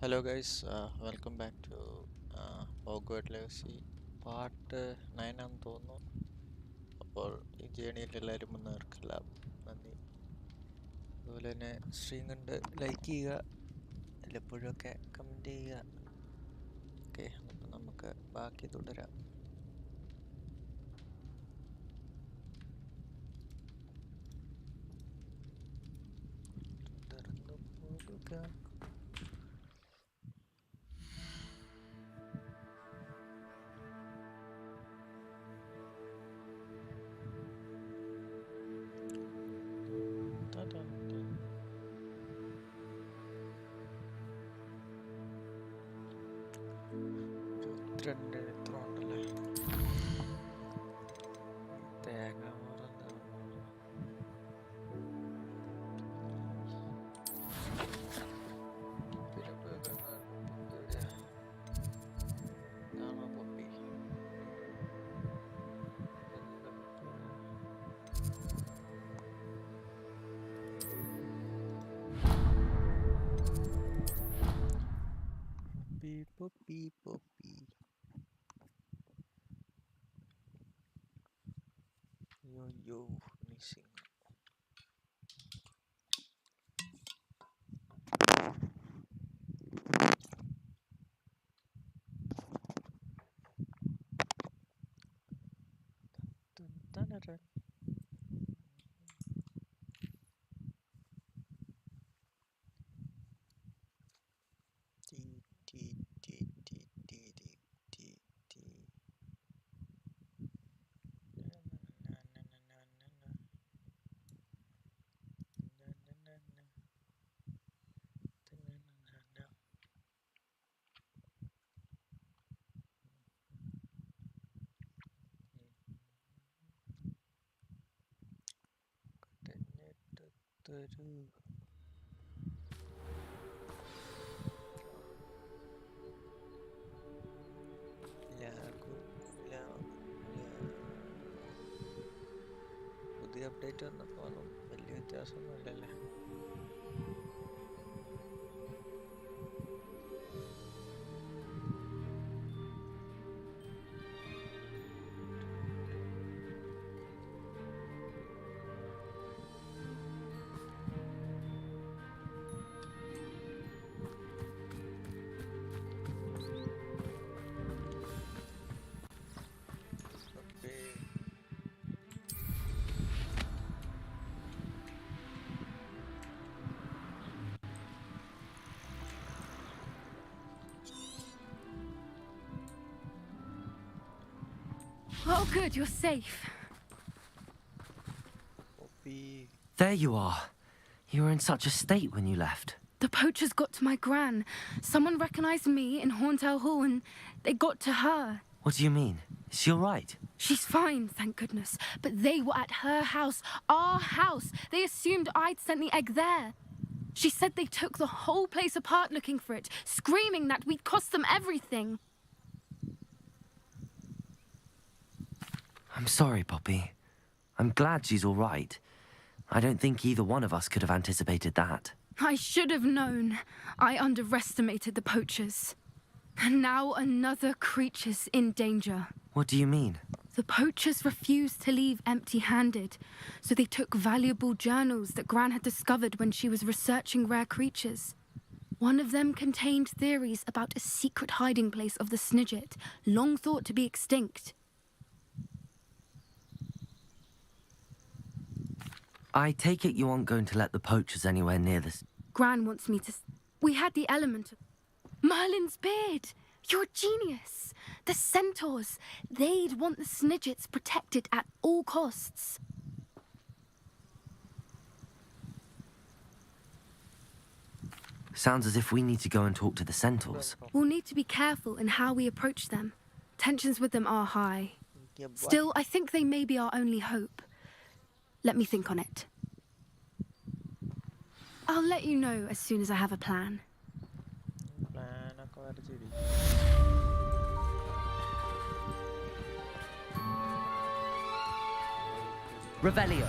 Hello guys, welcome back to Hogwarts Legacy part 9 ആണെന്ന് തോന്നുന്നു. അപ്പോൾ ഈ ജേണിയിൽ എല്ലാവരും മുന്നേർക്കെല്ലാം നന്ദി. അതുപോലെ തന്നെ സ്ട്രീം കണ്ട് ലൈക്ക് ചെയ്യുക, വല്ലപ്പോഴൊക്കെ കമൻറ്റ് ചെയ്യുക. ഓക്കെ, അപ്പം നമുക്ക് ബാക്കി തുടരാം. തുടർന്നു പോകുക. രണ്ട് എത്ര ഉണ്ടല്ലേ തേങ്ങ Poppy, poppy. Yo, missing. പുതിയ അപ്ഡേറ്റ് വന്നപ്പോൾ വലിയ വ്യത്യാസമൊന്നുമില്ലല്ലേ. Oh, good, you're safe. There you are. You were in such a state when you left. The poachers got to my gran. Someone recognized me in Horntail Hall and they got to her. What do you mean? Is she all right? She's fine, thank goodness. But they were at her house, our house. They assumed I'd sent the egg there. She said they took the whole place apart looking for it, screaming that we'd cost them everything. I'm sorry, Poppy. I'm glad she's all right. I don't think either one of us could have anticipated that. I should have known. I underestimated the poachers. And now another creature's in danger. What do you mean? The poachers refused to leave empty-handed, so they took valuable journals that Gran had discovered when she was researching rare creatures. One of them contained theories about a secret hiding place of the Snidget, long thought to be extinct. I take it you aren't going to let the poachers anywhere near this. Gran wants me to... We had the element of... Merlin's beard! You're a genius! The centaurs! They'd want the Snidgets protected at all costs. Sounds as if we need to go and talk to the centaurs. We'll need to be careful in how we approach them. Tensions with them are high. Still, I think they may be our only hope. Let me think on it. I'll let you know as soon as I have a plan. Revelio.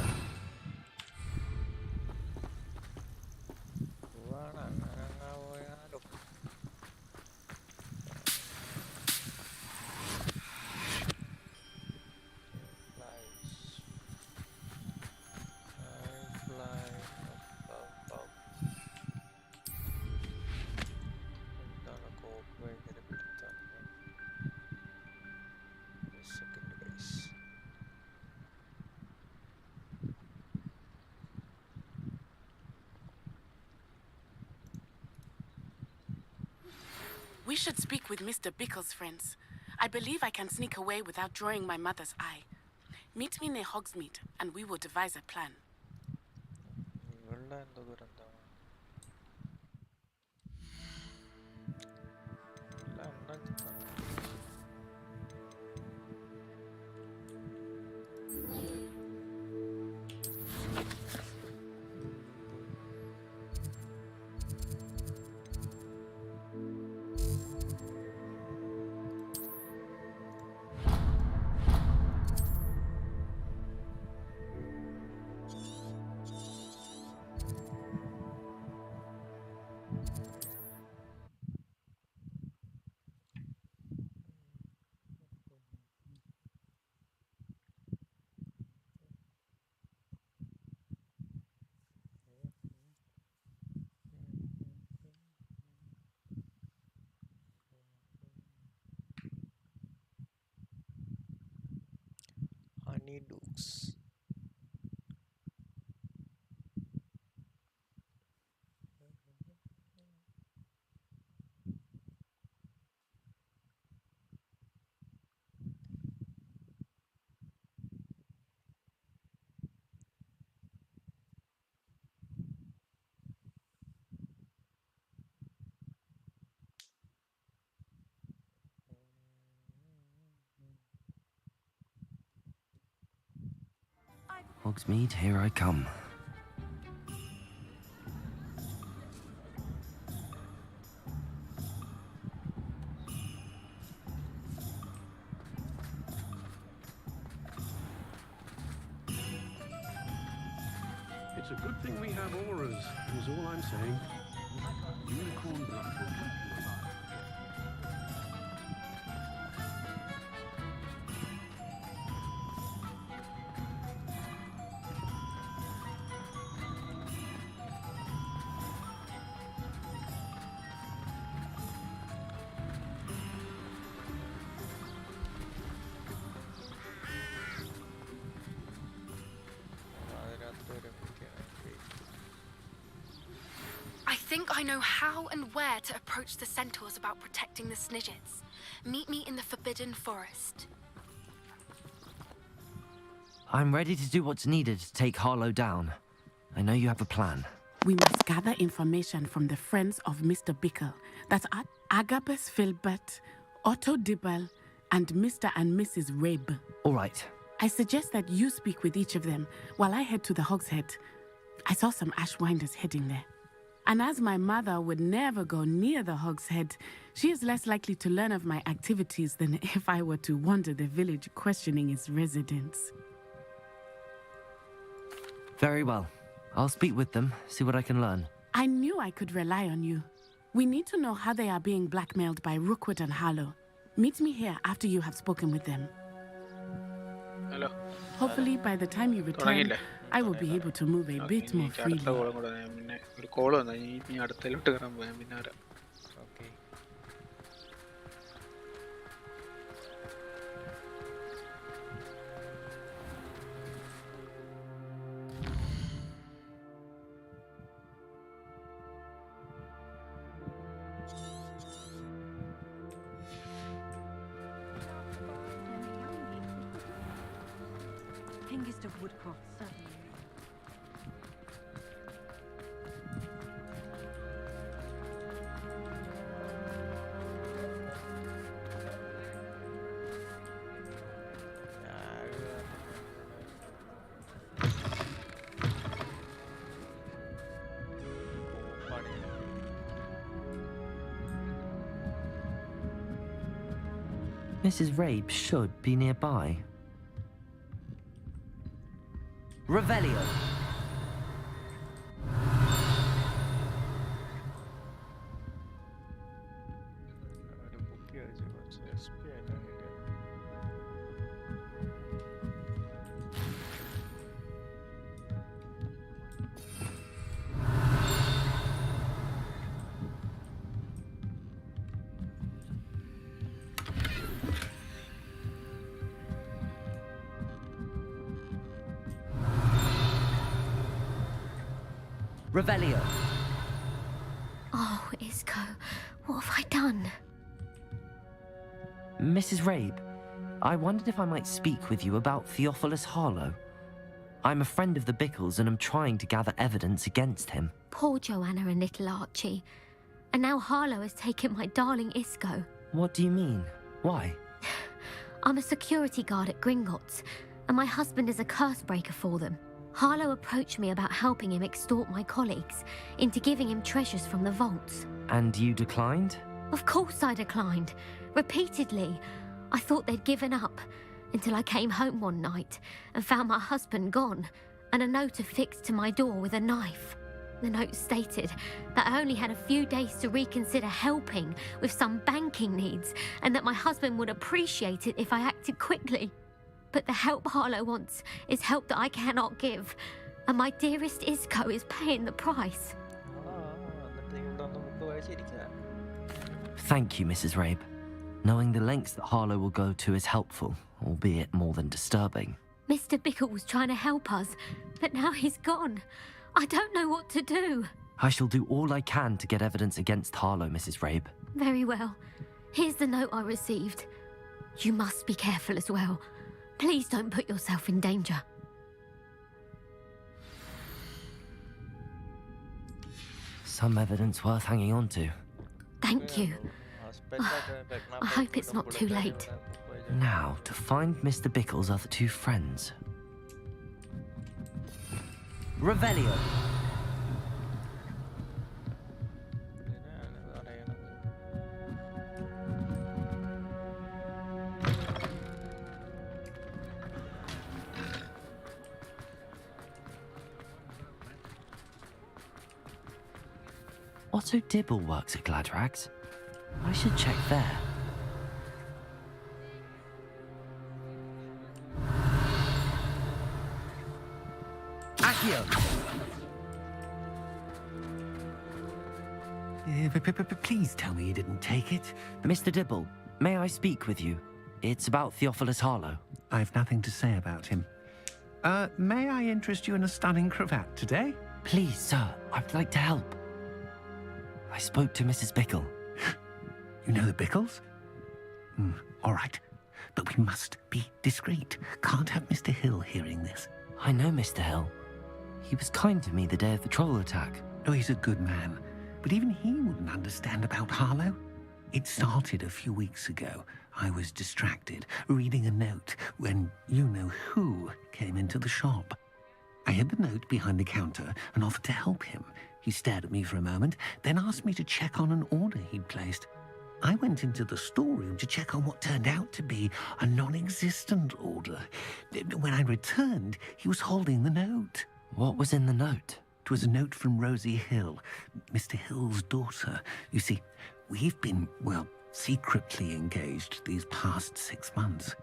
We should speak with Mr. Bickle's friends. I believe I can sneak away without drawing my mother's eye. Meet me near Hogsmeade, and we will devise a plan. ഇവളുടെ എന്തോ ദുരന്തമാണ്. Honeydukes. Hogsmeade, here I come. It's a good thing we have auras, is all I'm saying. Unicorn blood will keep you alive. I think I know how and where to approach the centaurs about protecting the Snidgets. Meet me in the Forbidden Forest. I'm ready to do what's needed to take Harlow down. I know you have a plan. We must gather information from the friends of Mr. Bickle. That's Agabus Filbert, Otto Dibble, and Mr. and Mrs. Rabe. All right. I suggest that you speak with each of them while I head to the Hogshead. I saw some Ashwinders heading there. And as my mother would never go near the Hogshead, she is less likely to learn of my activities than if I were to wander the village questioning its residents. Very well. I'll speak with them, see what I can learn. I knew I could rely on you. We need to know how they are being blackmailed by Rookwood and Harlow. Meet me here after you have spoken with them. Hello. Hopefully, by the time you return, I will be able to move a bit more freely. ഒരു call വന്നു ഇനി അടുത്തലോട്ട് കയറാൻ പോയാൽ പിന്നെ Okay. Hengist of Woodcroft, certainly. Mrs. Rabe should be nearby. Revelio! Revelio! Oh, Isco, what have I done? Mrs. Rabe, I wondered if I might speak with you about Theophilus Harlow. I'm a friend of the Bickles and I'm trying to gather evidence against him. Poor Joanna and little Archie. And now Harlow has taken my darling Isco. What do you mean? Why? I'm a security guard at Gringotts, and my husband is a curse breaker for them. Harlow approached me about helping him extort my colleagues into giving him treasures from the vaults. And you declined? Of course I declined. Repeatedly. I thought they'd given up, until I came home one night and found my husband gone, and a note affixed to my door with a knife. The note stated that I only had a few days to reconsider helping with some banking needs, and that my husband would appreciate it if I acted quickly. But the help Harlow wants is help that I cannot give, and my dearest Isco is paying the price. Thank you, Mrs. Rabe. Knowing the lengths that Harlow will go to is helpful, albeit more than disturbing. Mr. Bickle was trying to help us, but now he's gone. I don't know what to do. I shall do all I can to get evidence against Harlow, Mrs. Rabe. Very well. Here's the note I received. You must be careful as well. Please don't put yourself in danger. Some evidence worth hanging on to. Thank you. I hope it's not too late. Now, to find Mr. Bickle's other two friends. Revelio! Otto Dibble works at Gladrags. I should check there. Accio! Please tell me you didn't take it. Mr. Dibble, may I speak with you? It's about Theophilus Harlow. I've nothing to say about him. May I interest you in a stunning cravat today? Please, sir, I'd like to help. I spoke to Mrs. Bickle. You know the Bickles? All right. But we must be discreet. Can't have Mr. Hill hearing this. I know Mr. Hill. He was kind to me the day of the troll attack. Oh, he's a good man. But even he wouldn't understand about Harlow. It started a few weeks ago. I was distracted, reading a note, when you-know-who came into the shop. I hid the note behind the counter and offered to help him. He stared at me for a moment, then asked me to check on an order he'd placed. I went into the storeroom to check on what turned out to be a non-existent order. When I returned, he was holding the note. What was in the note? It was a note from Rosie Hill, Mr. Hill's daughter. You see, we've been, secretly engaged these past 6 months.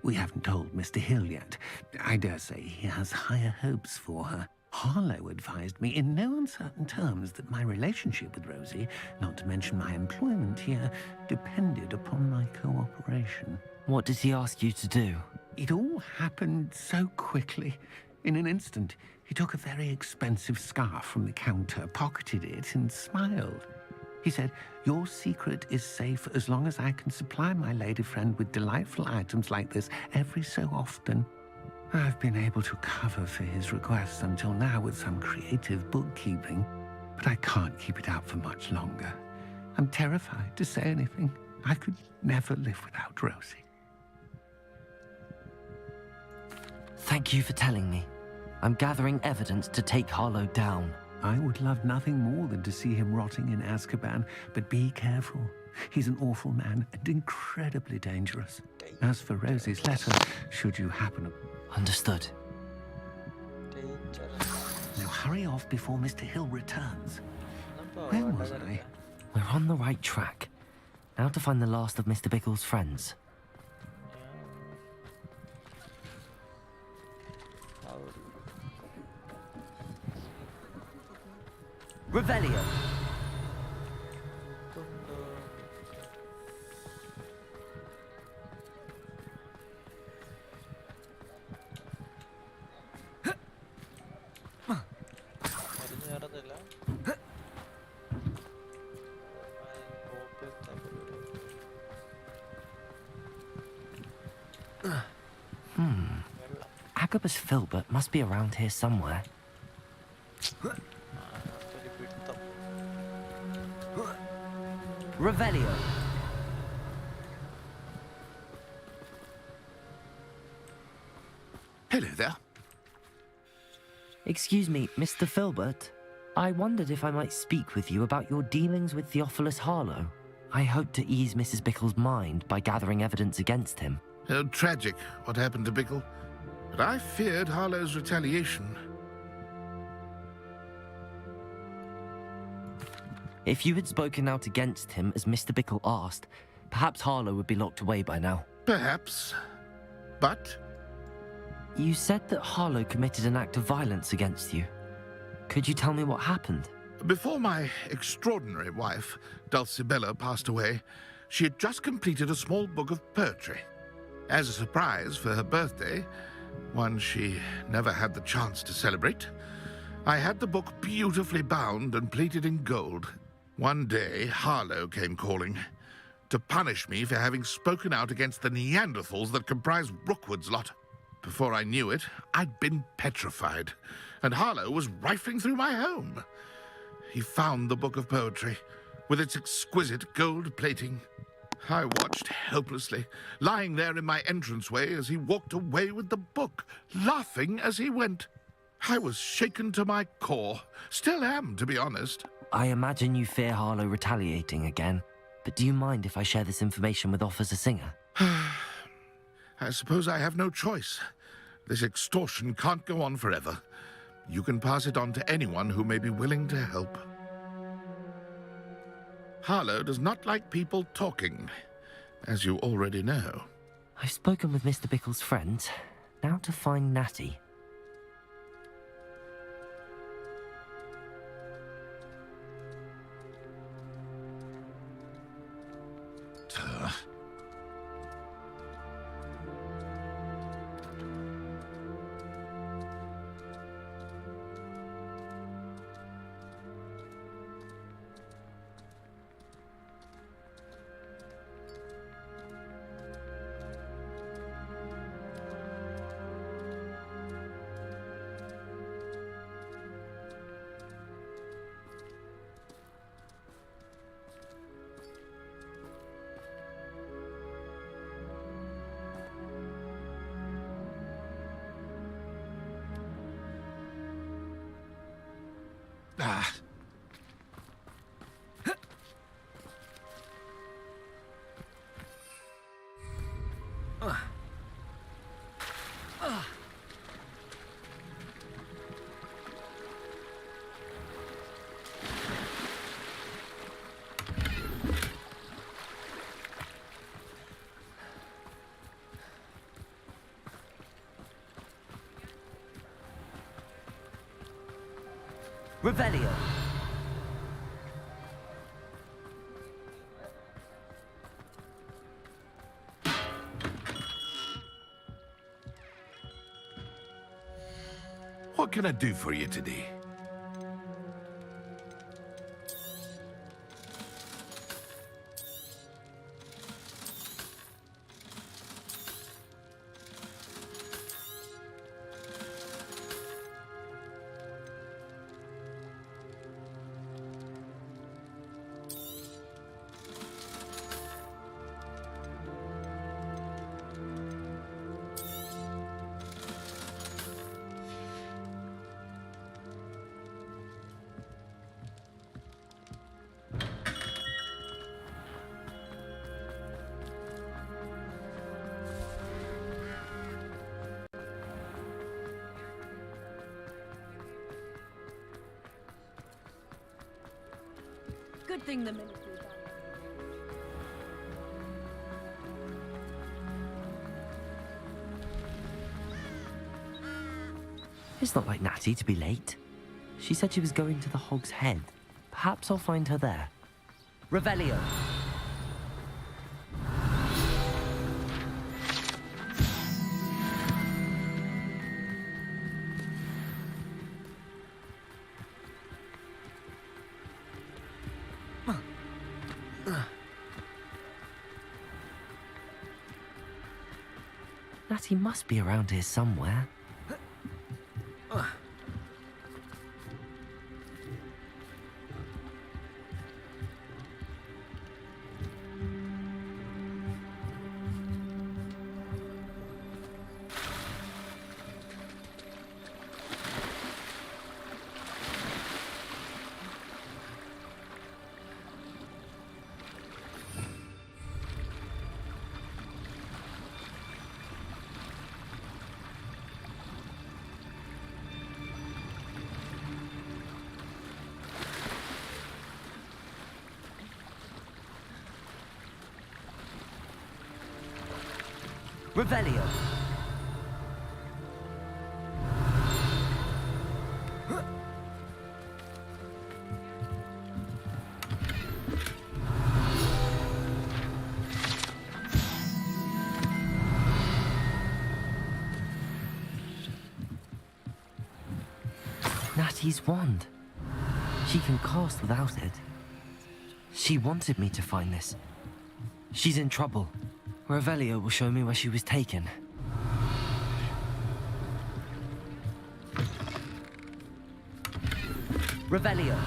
We haven't told Mr. Hill yet. I dare say he has higher hopes for her. Harlow advised me in no uncertain terms that my relationship with Rosie, not to mention my employment here, depended upon my cooperation. What does he ask you to do? It all happened so quickly. In an instant, he took a very expensive scarf from the counter, pocketed it, and smiled. He said, "Your secret is safe as long as I can supply my lady friend with delightful items like this every so often." I've been able to cover for his requests until now with some creative bookkeeping, but I can't keep it out for much longer. I'm terrified to say anything. I could never live without Rosie. Thank you for telling me. I'm gathering evidence to take Harlow down. I would love nothing more than to see him rotting in Azkaban, but be careful. He's an awful man and incredibly dangerous. As for Rosie's letter, should you happen to... Understood. Now hurry off before Mr. Hill returns. Where was I? We're on the right track. Now to find the last of Mr. Bickle's friends. Revelio! Succubus Filbert must be around here somewhere. ഒരു പിടുത്തം. Revelio. Hello there. Excuse me, Mr. Filbert. I wondered if I might speak with you about your dealings with Theophilus Harlow. I hope to ease Mrs. Bickle's mind by gathering evidence against him. Tragic what happened to Bickle. But I feared Harlow's retaliation. If you had spoken out against him as Mr. Bickle asked, perhaps Harlow would be locked away by now. Perhaps. But You said that Harlow committed an act of violence against you. Could you tell me what happened? before my extraordinary wife, Dulcibella, passed away, she had just completed a small book of poetry. As a surprise for her birthday, one she never had the chance to celebrate, I had the book beautifully bound and plated in gold. One day, Harlow came calling to punish me for having spoken out against the Neanderthals that comprise Rookwood's lot. Before I knew it, I'd been petrified, and Harlow was rifling through my home. He found the book of poetry, with its exquisite gold plating. I watched helplessly, lying there in my entranceway as he walked away with the book, laughing as he went. I was shaken to my core. Still am, to be honest. I imagine you fear Harlow retaliating again, but do you mind if I share this information with Officer Singer? I suppose I have no choice. This extortion can't go on forever. You can pass it on to anyone who may be willing to help. Harlow does not like people talking, as you already know. I've spoken with Mr. Bickle's friends. Now to find Natty. Revelio. What can I do for you today? Good thing the military. It's not like Natty to be late. She said she was going to the Hog's Head. Perhaps I'll find her there. Revelio. Natty must be around here somewhere. Revelio. Natty's wand. She can cast without it. She wanted me to find this. She's in trouble. Revelio will show me where she was taken. Revelio.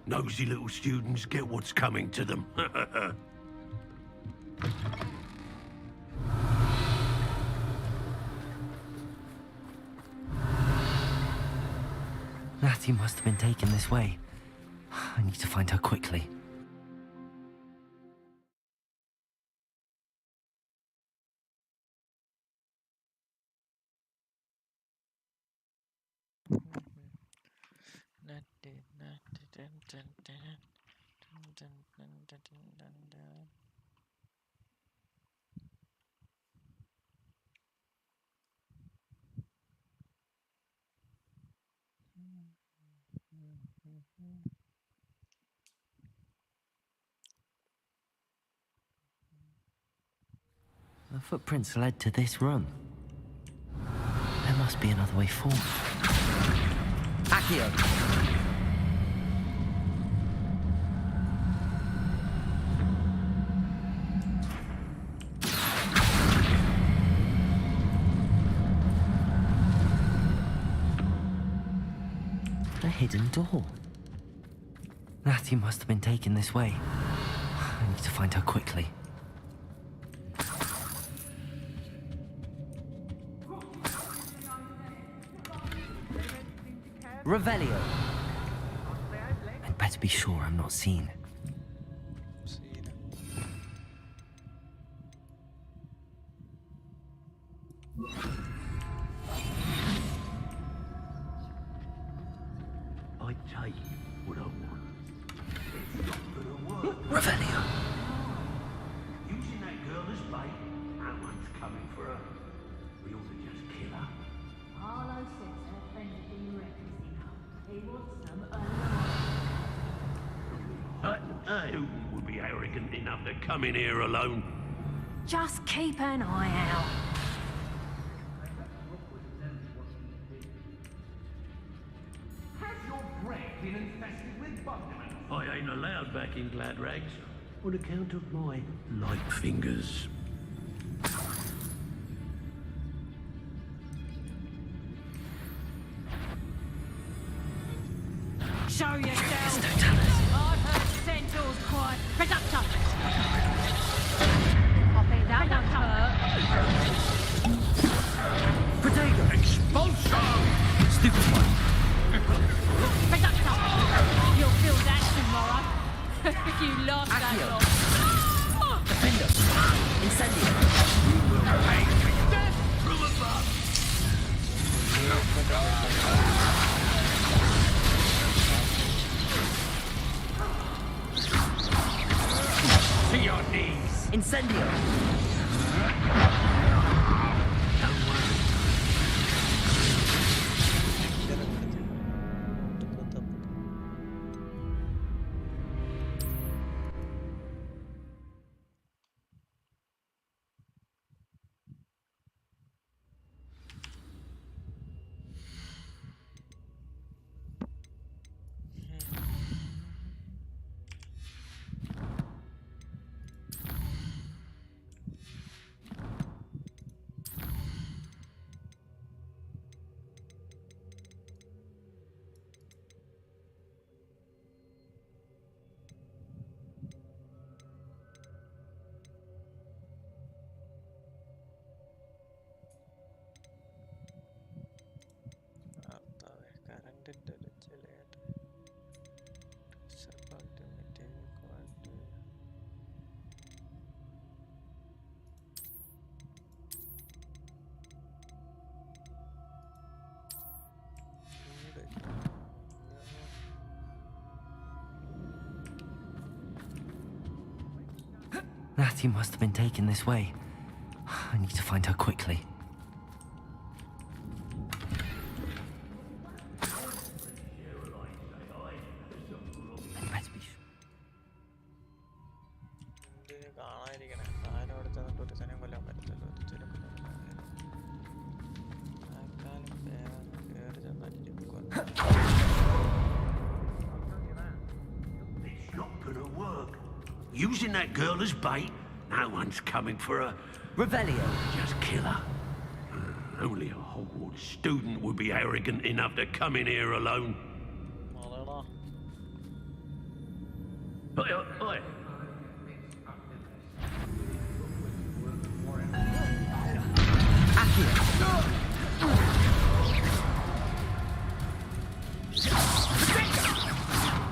Nosy little students get what's coming to them. Natty must have been taken this way. I need to find her quickly. The footprints led to this room. There must be another way forward. Accio! A hidden door. Natty must have been taken this way. I need to find her quickly. Revelio. I'd better be sure I'm not seen. I take what I want. It's not gonna work. Revelio. Using that girl as bait, no one's coming for her. We ought to just kill her. Harlow says her friend has been reckless enough. He wants some Who would be arrogant enough to come in here alone? Just keep an eye out. Has your bread been infested with bugmen? I ain't allowed back in glad rags on account of my light fingers. Show yourself. Don't tell us. I've heard centaurs cry. Reductor. Copy that one, hurt. Protego! Expulsion! Stupid one! Reductor. You'll feel that tomorrow. If you last that Accio. long. Defender! Incendio! You will pay death from above! To your knees! Incendio! Don't worry. Natty must have been taken this way. I need to find her quickly. ഇതിന് കാണാതിരിക്കണേ. ആരോട് ചെന്നിട്ട് ഒരു ശനം കൊല്ലാൻ പറ്റത്തില്ല. ഒരു ചെറുപ്പം ആക്കാലും വേഗം കയറി ചെന്നിട്ട് കൊല്ലാൻ. It's not gonna work. Using that girl as bait, no one's coming for her. Revelio. Just kill her. Only a Hogwarts student would be arrogant enough to come in here alone. അതെടാ. Oi, oi, oi.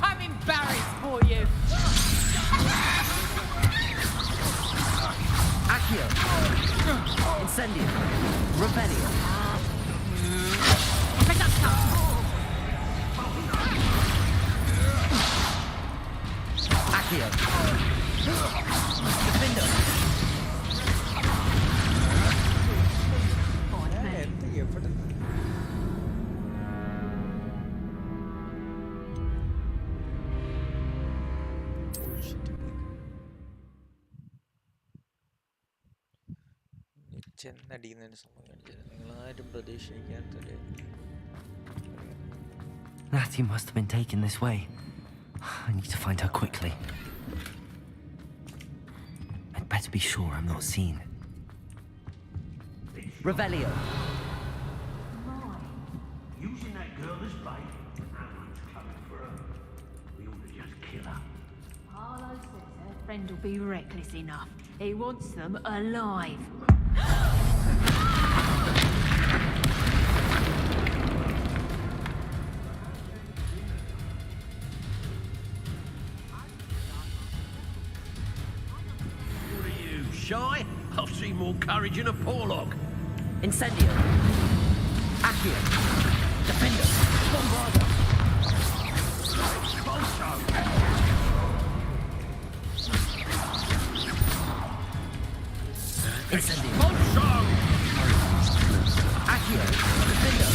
I'm embarrassed for you. Accio. Incendio. Revelio. Accio. Defendo. എന്ത് എവിടെ ചെന്നടിയുന്നതിന് സംഭവം കാണിച്ചത് നിങ്ങളാരും പ്രതീക്ഷിക്കാത്തൊരു Natty must have been taken this way. I need to find her quickly. I'd better be sure I'm not seen. Revelio. Using that girl as bait, no one's coming for her. We ought to just kill her. Harlow says her friend will be reckless enough. He wants them alive. What are you, shy? I've seen more courage in a Porlock. Incendio. Accio. Defendo. Bombardo. Incendio. Accio. Defendo.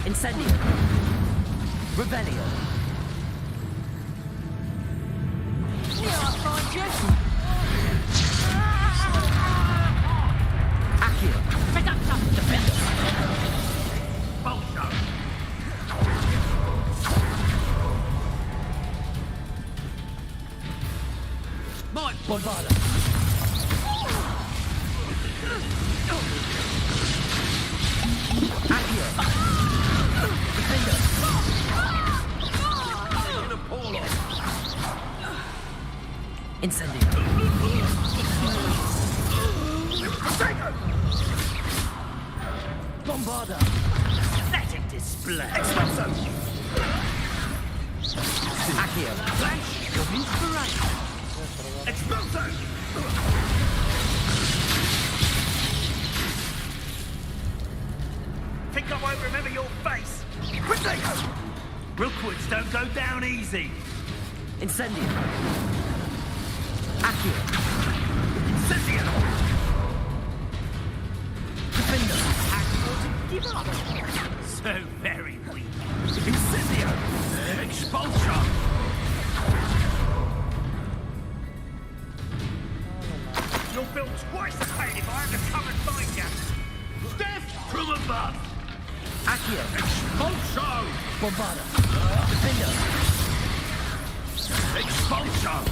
Incendio. Revelio. Accio. Defendo. Bombardo. Accio. Defendo. Incendio. Bombardo. Pathetic display. Expulso. Accio. Flash of inspiration. Expulso. think I won't remember your face? Potato! Rookwoods don't go down easy. Incendio. Accio. Incendio! Defender. Give up! So very weak. Incendio! Expulsion! You'll feel twice the pain if I have to come and find you. Death from above! Accio. Expulsion! Bombarda. Defender. Expulsion!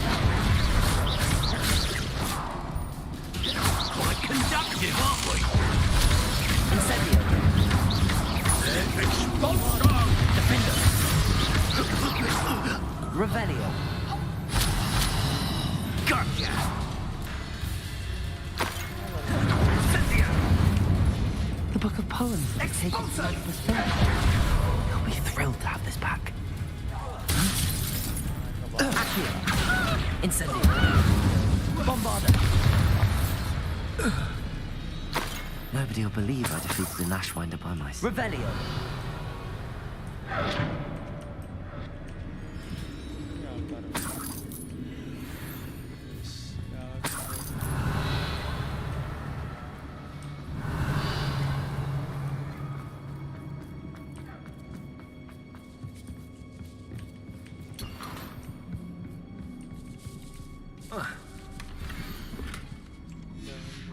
Quite conductive, aren't we? Incendio. Expulsion! Defender. Revelio. Gotcha! Incendio! The book of poems that take its Expulso! lifeless form. You'll be thrilled to have this back. Accio. Incendio. Bombarda. Nobody will believe I defeated an Ashwinder by myself. Revelio.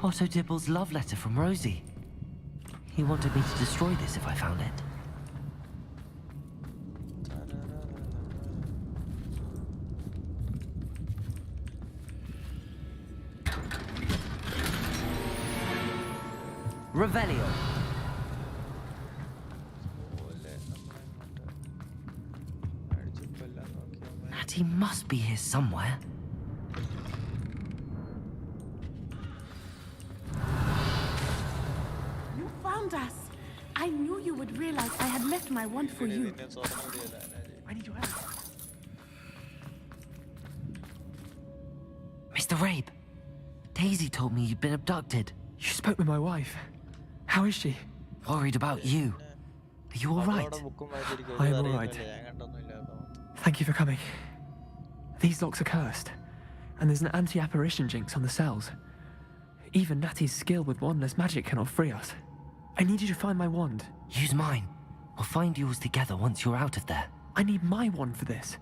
Otto Dibble's love letter from Rosie. He wanted me to destroy this if I found it. Revelio. Natty must be here somewhere. You found us. I knew you would realize I had left my wand for you. I need your help. Mr. Rabe, Daisy told me you'd been abducted. You spoke with my wife. How is she? Worried about you. Are you all right? I am all right. Thank you for coming. These locks are cursed, and there's an anti-apparition jinx on the cells. Even Natty's skill with wandless magic cannot free us. I need you to find my wand. Use mine. We'll find yours together once you're out of there. I need my wand for this.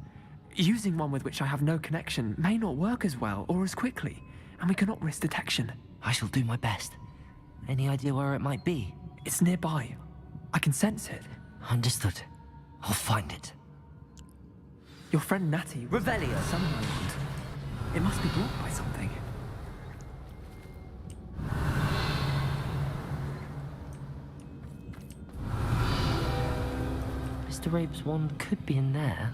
Using one with which I have no connection may not work as well or as quickly, and we cannot risk detection. I shall do my best. Any idea where it might be? It's nearby. I can sense it. Understood. I'll find it. Your friend Natty was Revelio. summoned my wand. It must be blocked by something. Mr. Rabe's wand could be in there.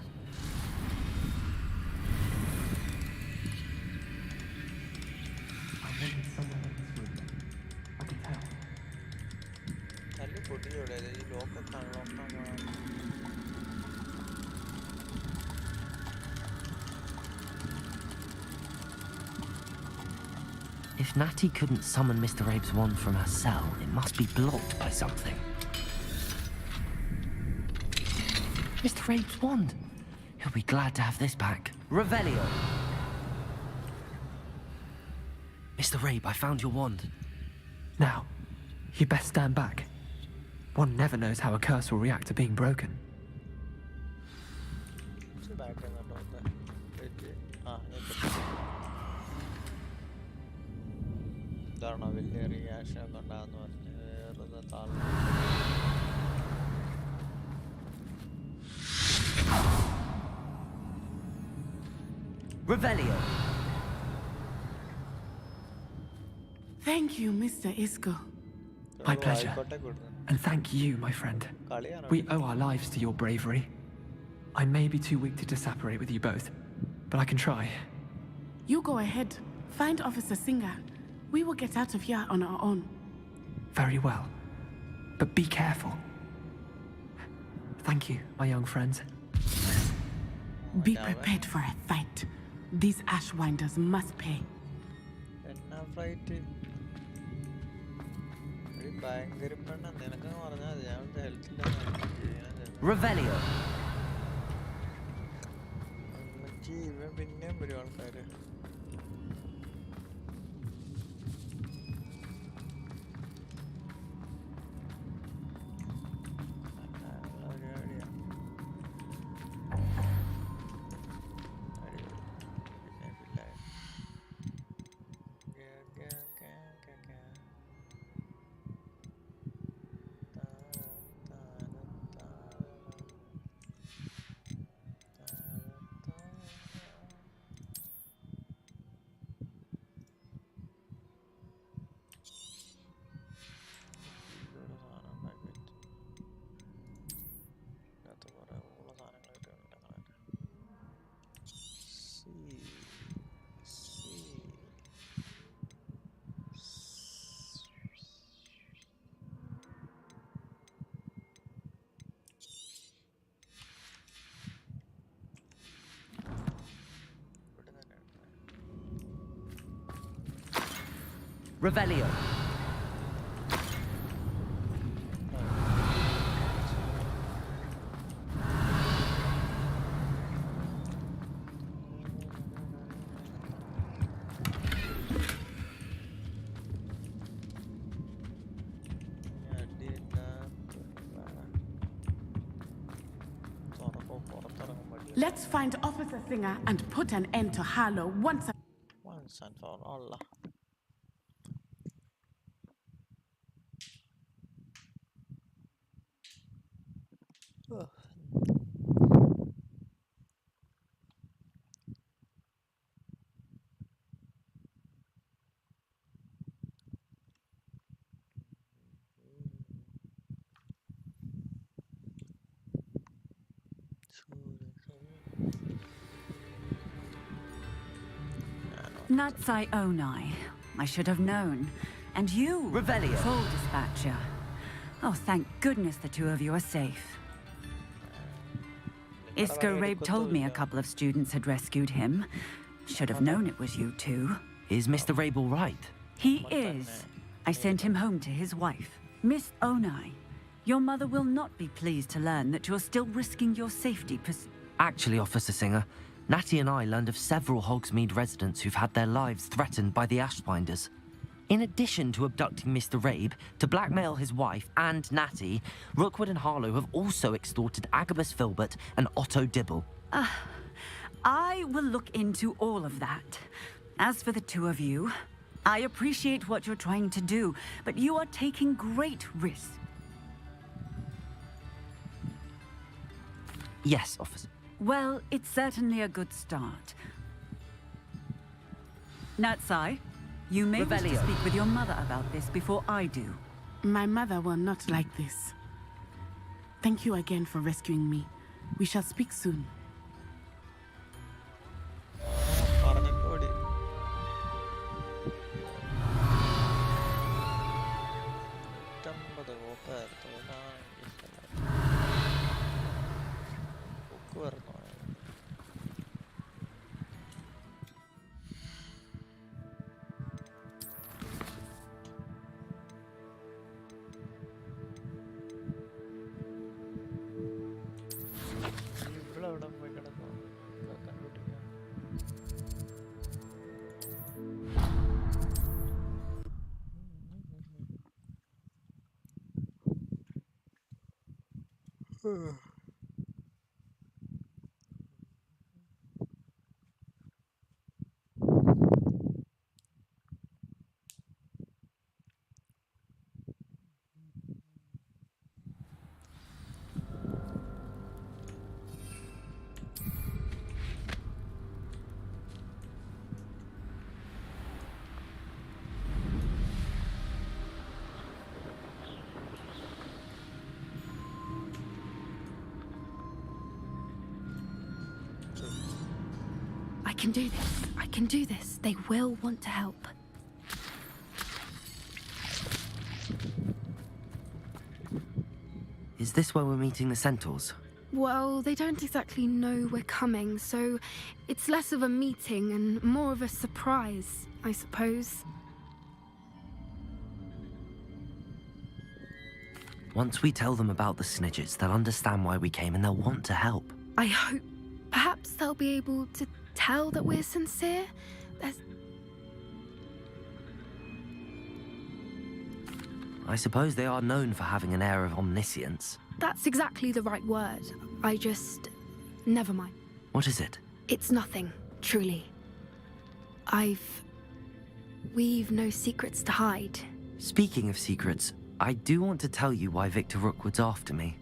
If Natty couldn't summon Mr. Rabe's wand from her cell, it must be blocked by something. Mr. Rabe's wand! He'll be glad to have this back. Revelio! Mr. Rabe, I found your wand. Now, you best stand back. One never knows how a curse will react to being broken. Revelio! Thank you, Mr. Isco. My pleasure. And thank you, my friend. We owe our lives to your bravery. I may be too weak to disapparate with you both, but I can try. You go ahead. Find Officer Singer. We will get out of here on our own. Very well. But be careful. Thank you, my young friends. Be prepared for a fight. These Ashwinders must pay. Revelio. Revelio. Let's find Officer Singer and put an end to Harlow once and for all. Natsai Onai. I should have known. And you, Revelio. Full Dispatcher. Oh, thank goodness the two of you are safe. Isco Rabe told me a couple of students had rescued him. Should have known it was you two. Is Mr. Rabe all right? He is. I sent him home to his wife. Miss Onai, your mother will not be pleased to learn that you're still risking your safety. Actually, Officer Singer, Natty and I learned of several Hogsmeade residents who've had their lives threatened by the Ashfinders. In addition to abducting Mr. Rabe to blackmail his wife and Natty, Rookwood and Harlow have also extorted Agabus Filbert and Otto Dibble. I will look into all of that. As for the two of you, I appreciate what you're trying to do, but you are taking great risks. Yes, Officer. Well, it's certainly a good start. Natsai, you may wish to speak with your mother about this before I do. My mother will not like this. Thank you again for rescuing me. We shall speak soon. I can do this. I can do this. They will want to help. Is this where we're meeting the Centaurs? Well, they don't exactly know we're coming, so it's less of a meeting and more of a surprise, I suppose. Once we tell them about the snidgets, they'll understand why we came and they'll want to help. I hope. Perhaps they'll be able to tell that we're sincere. I suppose they are known for having an air of omniscience. That's exactly the right word. Never mind. What is it? It's nothing, truly. We've no secrets to hide. Speaking of secrets, I do want to tell you why Victor Rookwood's after me.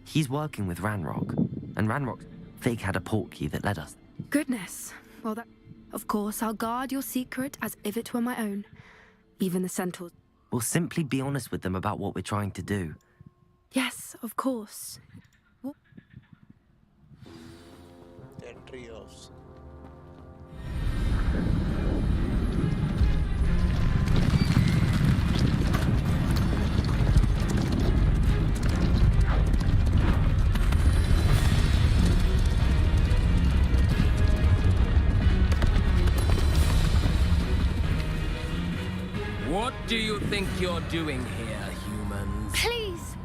He's working with Ranrock, and Ranrock's fake had a portkey that led us. Goodness. Well, of course, I'll guard your secret as if it were my own. Even the centaurs. We'll simply be honest with them about what we're trying to do. Yes, of course. Entry of... What do you think you're doing here, humans? Please!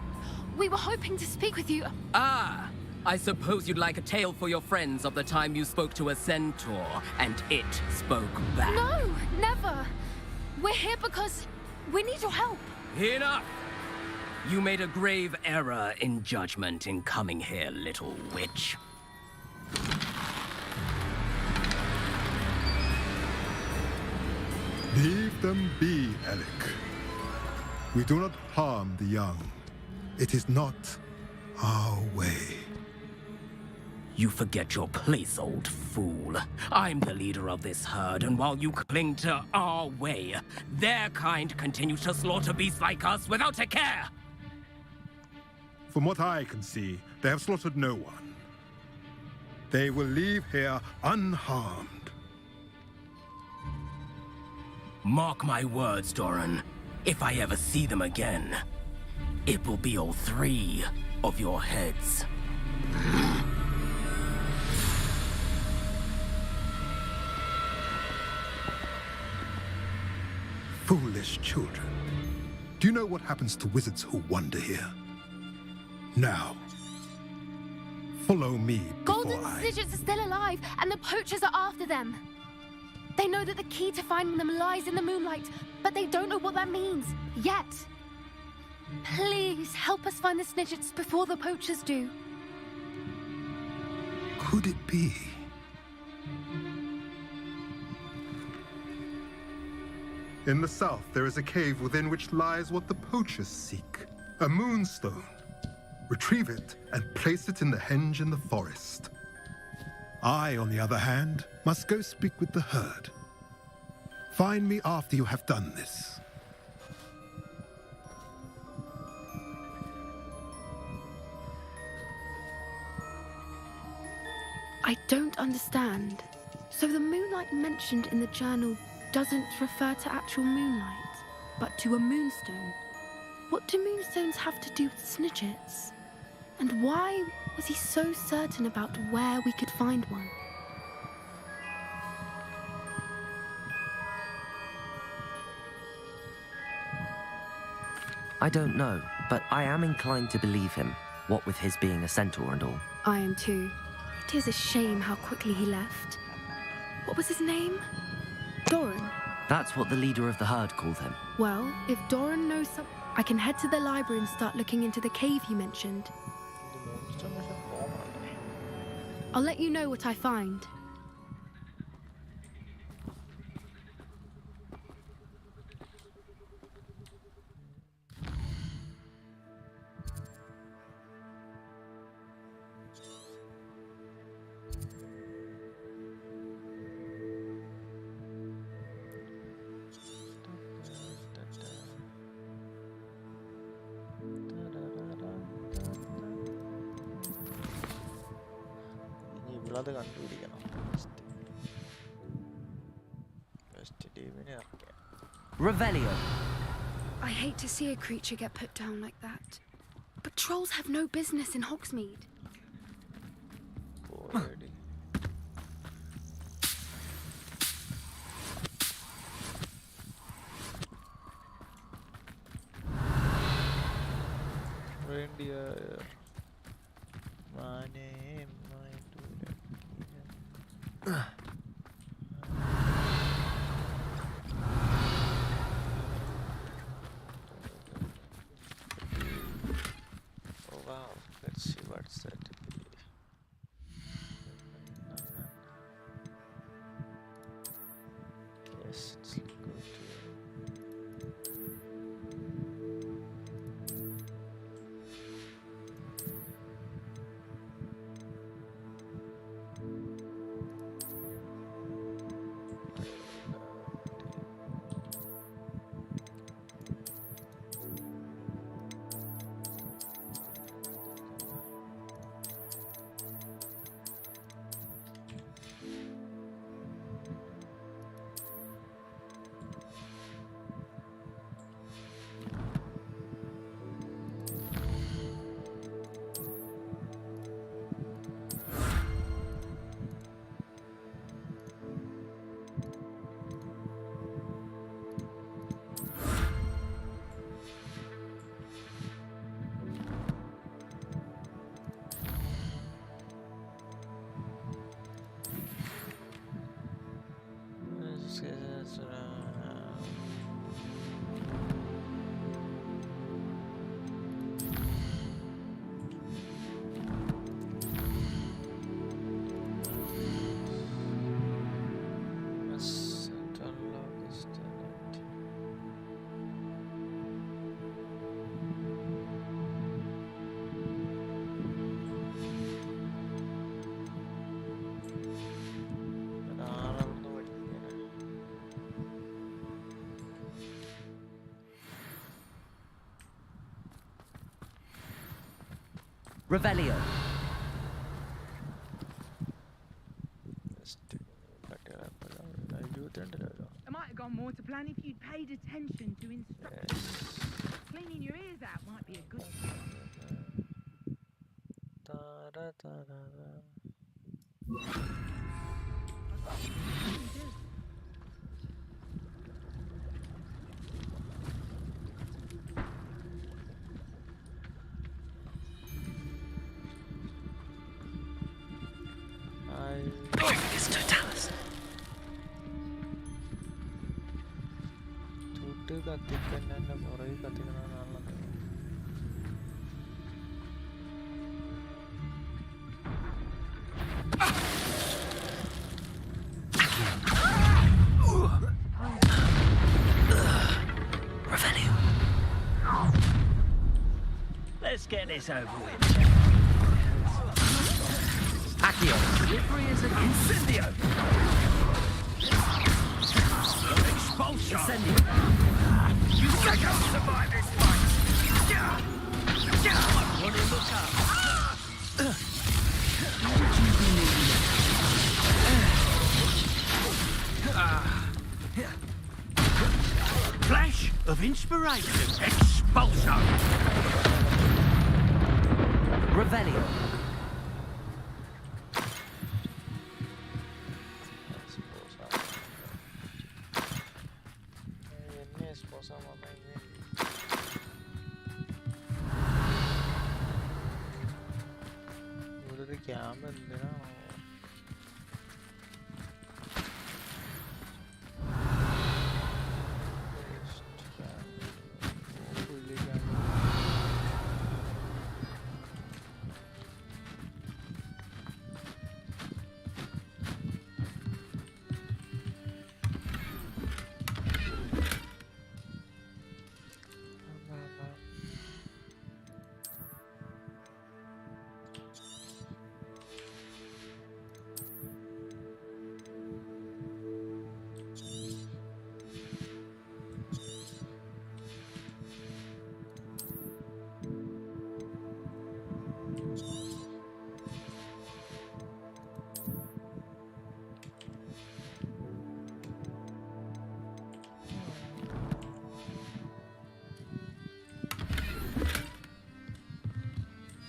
We were hoping to speak with you. Ah! I suppose you'd like a tale for your friends of the time you spoke to a centaur, and it spoke back. No, never! We're here because we need your help. Enough! You made a grave error in judgment in coming here, little witch. Leave them be, Alec. We do not harm the young. It is not our way. You forget your place, old fool. I'm the leader of this herd, and while you cling to our way, their kind continue to slaughter beasts like us without a care! From what I can see, they have slaughtered no one. They will leave here unharmed. Mark my words, Doran. If I ever see them again, it will be all 3 of your heads. Foolish children. Do you know what happens to wizards who wander here? Now, follow me before Golden Snidgets are still alive, and the poachers are after them. They know that the key to finding them lies in the moonlight, but they don't know what that means, yet. Please, help us find the Snidgets before the poachers do. Could it be? In the south, there is a cave within which lies what the poachers seek. A moonstone. Retrieve it and place it in the henge in the forest. I, on the other hand, must go speak with the herd. Find me after you have done this. I don't understand. So the moonlight mentioned in the journal doesn't refer to actual moonlight, but to a moonstone. What do moonstones have to do with Snidgets? And why was he so certain about where we could find one? I don't know, but I am inclined to believe him, what with his being a centaur and all. I am too. It is a shame how quickly he left. What was his name? Doran? That's what the leader of the herd called him. Well, if Doran knows something, I can head to the library and start looking into the cave you mentioned. I'll let you know what I find. അത് കണ്ടുപിടിക്കണം. First ടീമിനെ ഇറക്കാം. Revelio. I hate to see a creature get put down like that. But trolls have no business in Hogsmeade. dear. My name, my Oh wow, let's see what's that. Yes, it's good. Revelio. It might have gone more to plan if you'd paid attention to instructions. Cleaning your ears out might be a good Let's get this over with. Accio. Delivery is an incendio. Expulsion. Incendio. You think I'll survive this fight? Want to look up? Flash of inspiration. Expulsion. Revelio.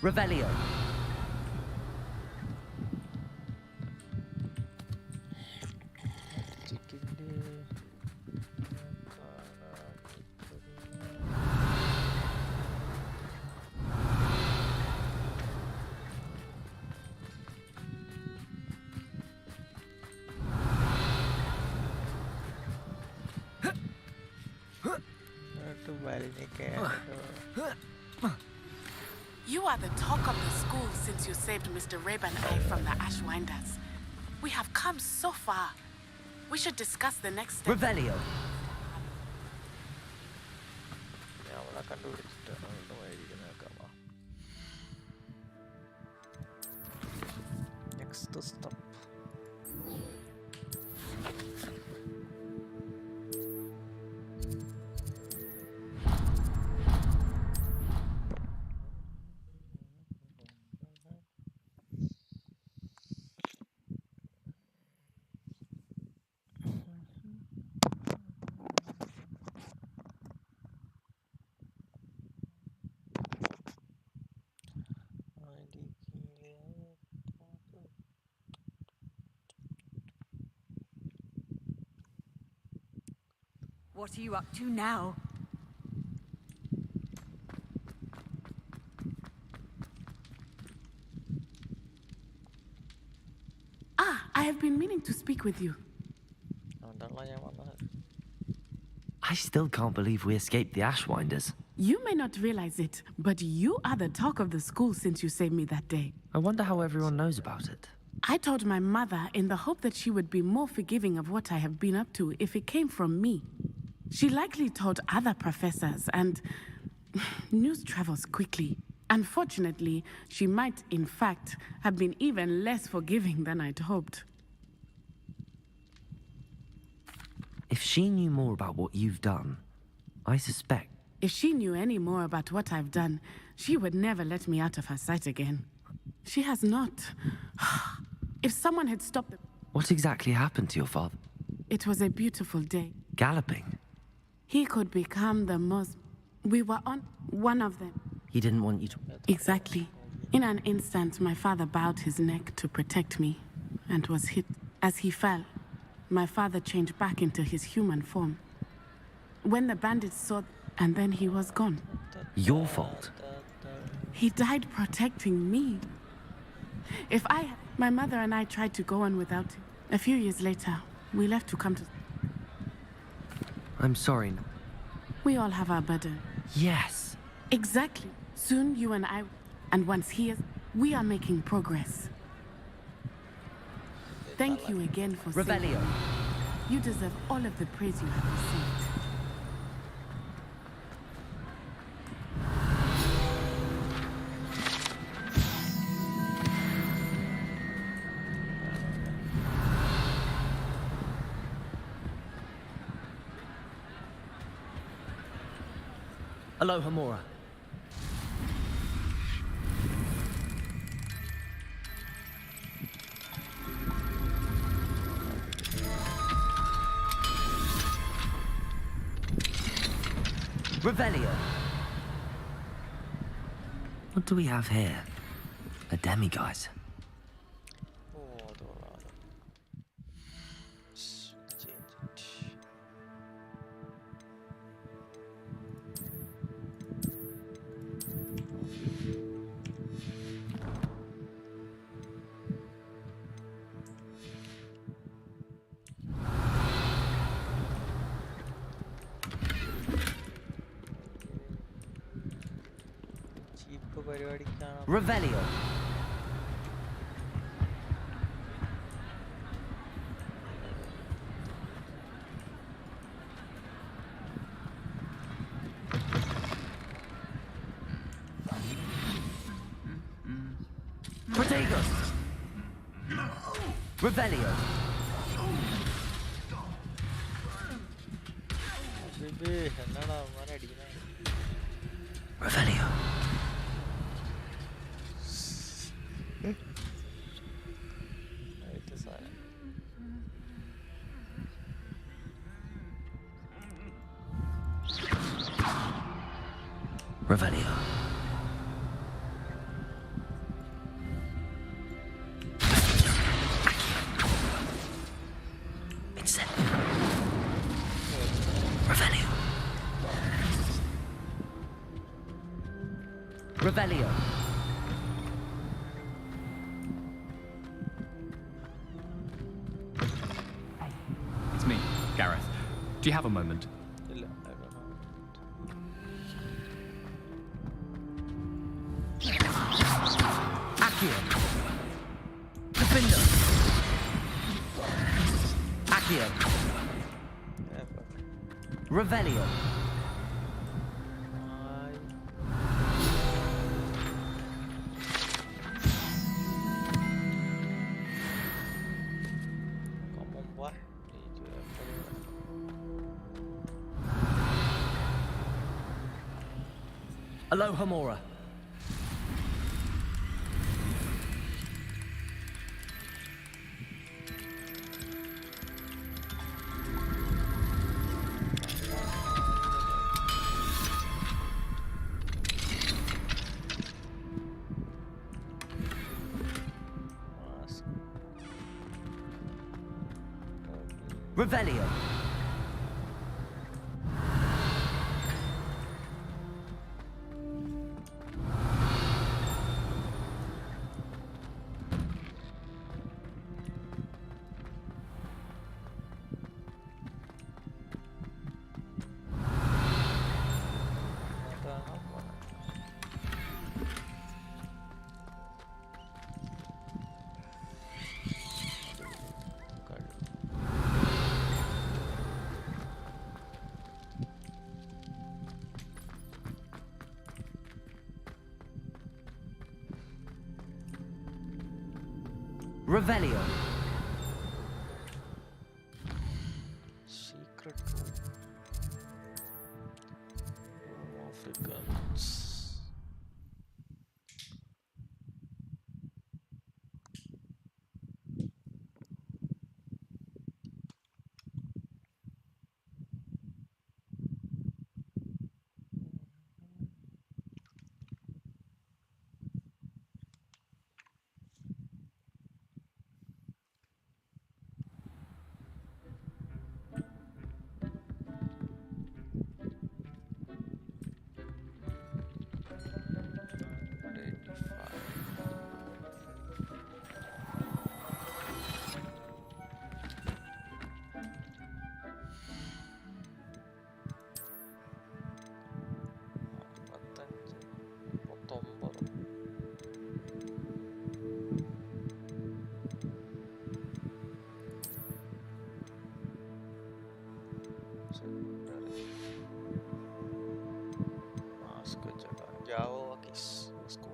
Revelio. You are the talk of the school since you saved Mr. Rabe and I from the Ashwinders. We have come so far. We should discuss the next step. Revelio. Next step. What are you up to now? I have been meaning to speak with you. I still can't believe we escaped the Ashwinders. You may not realize it, but you are the talk of the school since you saved me that day. I wonder how everyone knows about it. I told my mother in the hope that she would be more forgiving of what I have been up to if it came from me. She likely told other professors, and news travels quickly. Unfortunately, she might, in fact, have been even less forgiving than I'd hoped. If she knew more about what you've done, I suspect... If she knew any more about what I've done, she would never let me out of her sight again. She has not. If someone had stopped the... What exactly happened to your father? It was a beautiful day. Galloping? He could become the most... We were on one of them. He didn't want you to... Exactly. In an instant, my father bowed his neck to protect me and was hit. As he fell, my father changed back into his human form. When the bandits saw... And then he was gone. Your fault? He died protecting me. If I... My mother and I tried to go on without him. A few years later, we left to come to... I'm sorry. We all have our burden. Yes. Exactly. Soon you and I... And once he is... We are making progress. Thank you again for... Revelio. You deserve all of the praise you have received. Aloha Mora. Revelio. What do we have here? A demiguise. Revelio. Protagos. Revelio. Revelio. Revelio. It's it. Revelio. Revelio. It's me, Gareth. Do you have a moment? Accio. Defender. Accio. Revelio. Aloha Mora. Revelio. Revelio. Secret room of the guns. Let's go.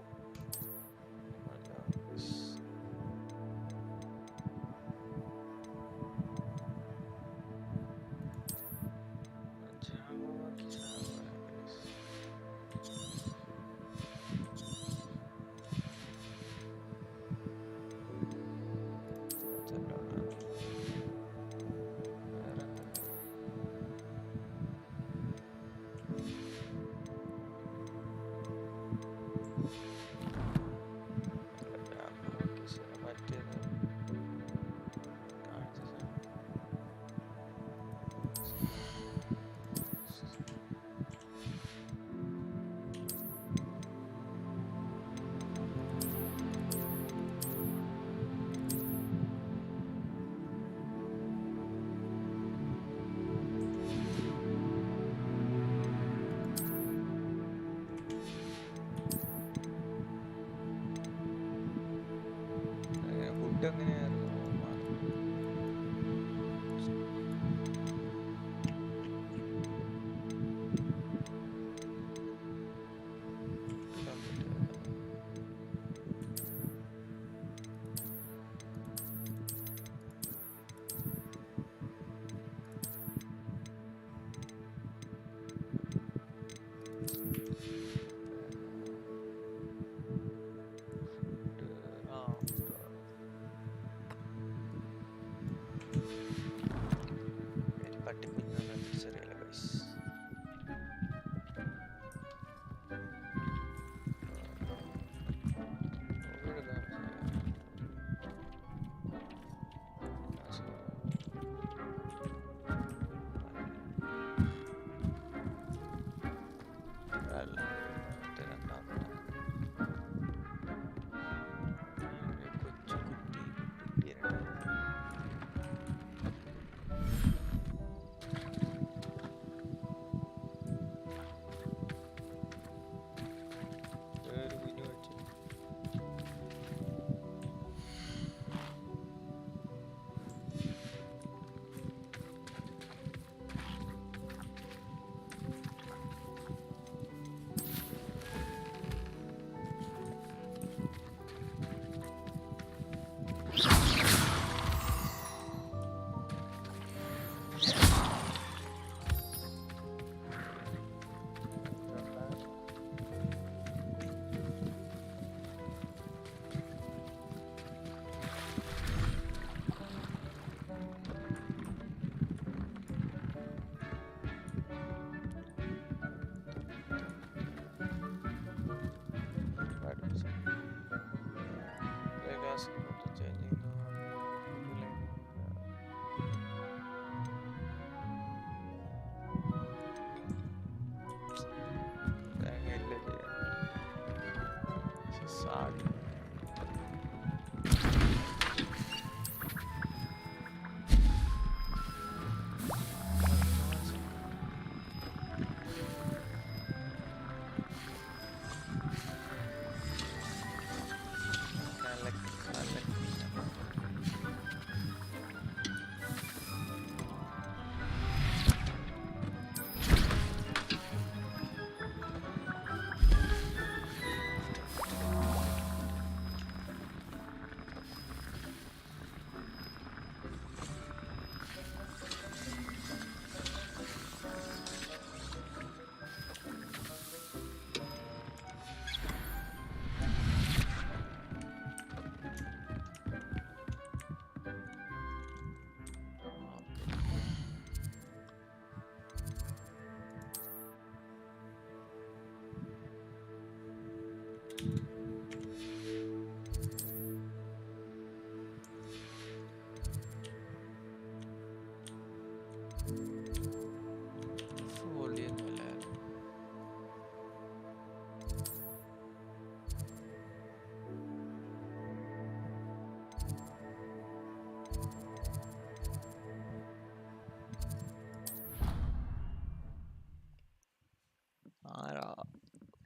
ആരാ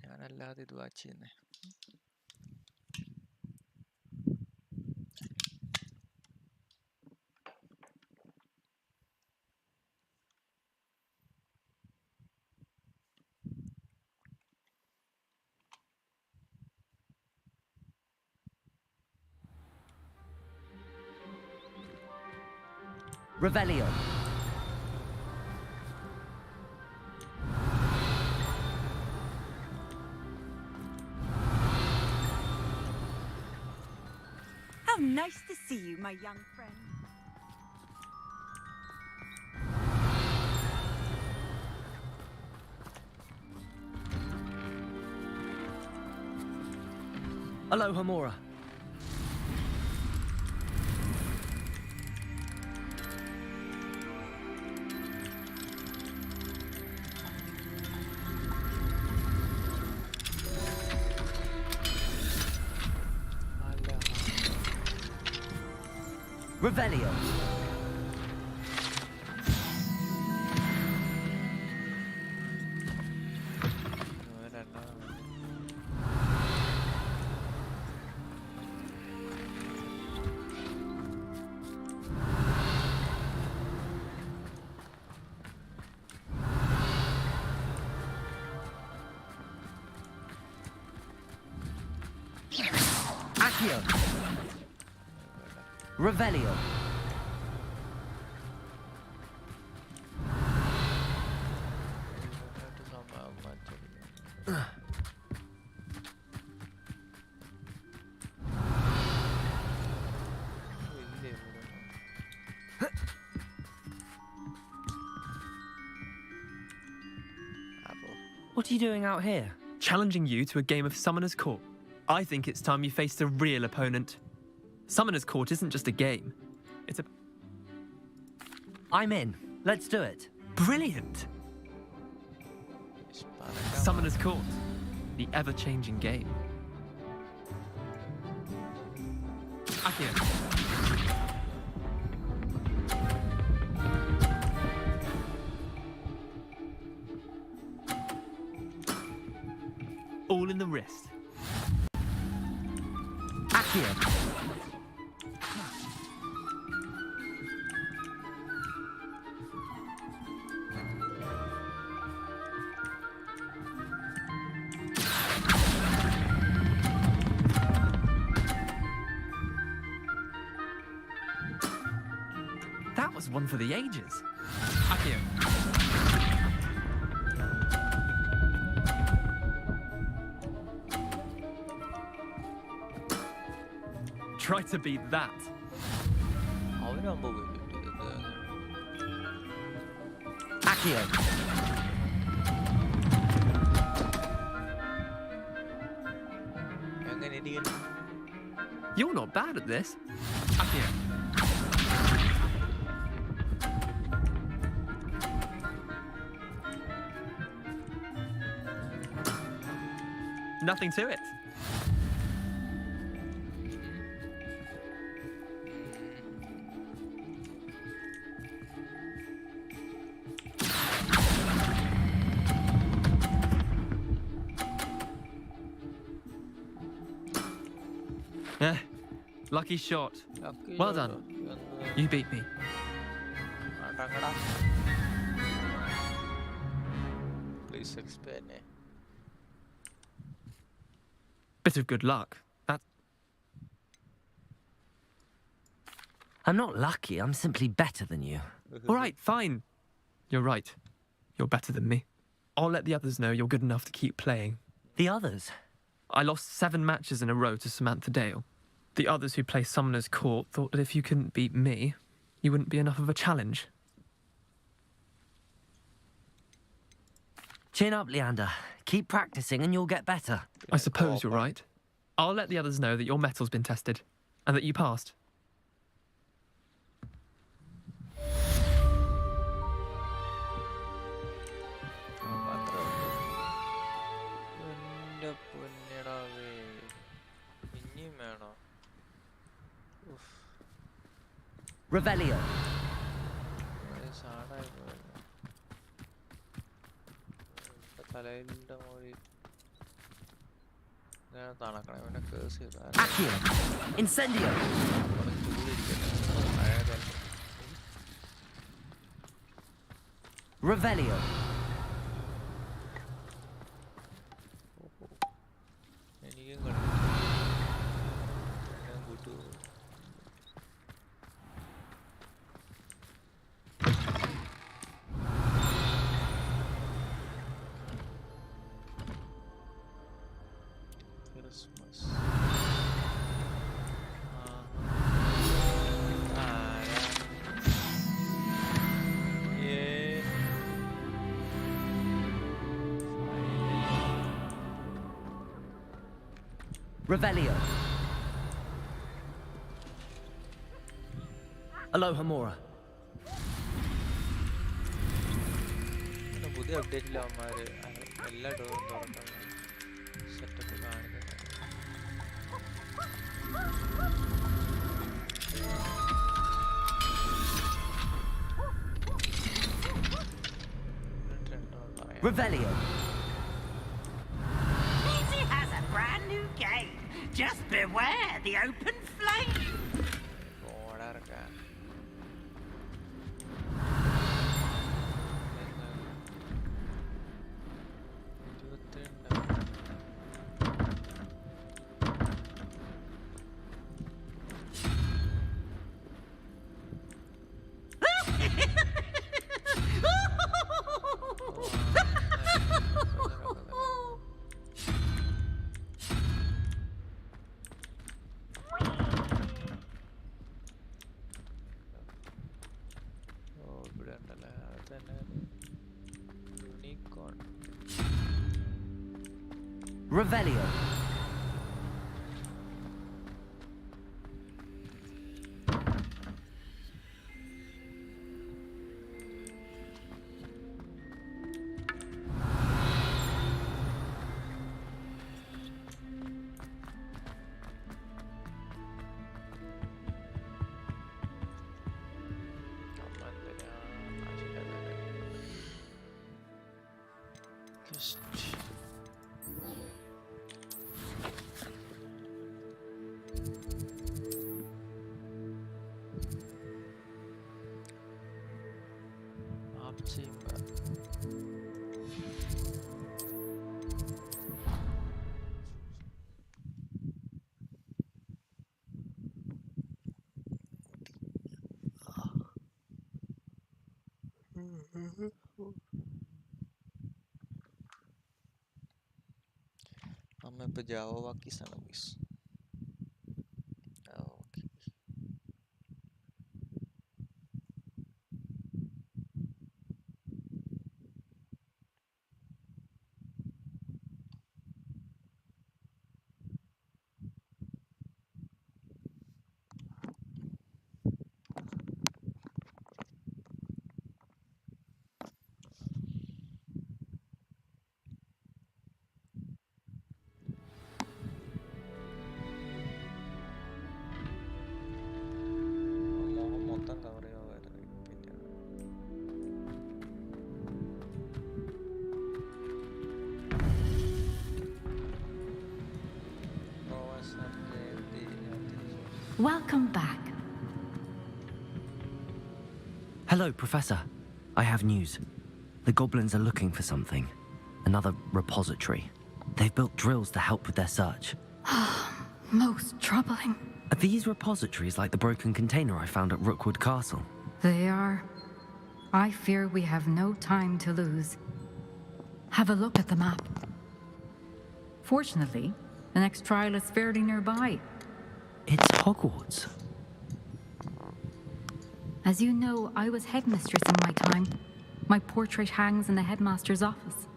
ഞാനല്ലാതെ ഇത് watch ചെയ്യുന്നേ. Revelio. How nice to see you, my young friend. Aloha Mora. Revelio. Accio. Revelio. What are you doing out here? Challenging you to a game of Summoner's Court. I think it's time you faced a real opponent. Summoner's Court isn't just a game. It's a... I'm in. Let's do it. Brilliant! Summoner's Court. The ever-changing game. Accio. All in the wrist. Accio. That was one for the ages. Accio. Try to beat that. Accio. You're not bad at this. Accio. Nothing to it. Lucky shot. Well done. You beat me. Please explain it. Bit of good luck. I'm not lucky, I'm simply better than you. All right, fine. You're right. You're better than me. I'll let the others know you're good enough to keep playing. The others? I lost 7 matches in a row to Samantha Dale. The others who play Summoner's Court thought that if you couldn't beat me, you wouldn't be enough of a challenge. Chin up, Leander. Keep practicing and you'll get better. I suppose you're right. I'll let the others know that your metal's been tested, and that you passed. Revelio. Accio. Incendio. Revelio. Revelio. Aloha Mora. പുതിയ അപ്ഡേറ്റിൽ അവന്മാർ എല്ലാ ഡോറും തുറക്കുന്ന setup കാണിക്കുന്നത്. Revelio. Easy has a brand new game. Just beware the open flame. Revelio. നമ്മ ഇപ്പൊ ജാവാക്കി സനബീസ് Welcome back. Hello, Professor. I have news. The goblins are looking for something. Another repository. They've built drills to help with their search. Most troubling. Are these repositories like the broken container I found at Rookwood Castle? They are. I fear we have no time to lose. Have a look at the map. Fortunately, the next trial is fairly nearby. It's Hogwarts. As you know, I was headmistress in my time. My portrait hangs in the headmaster's office.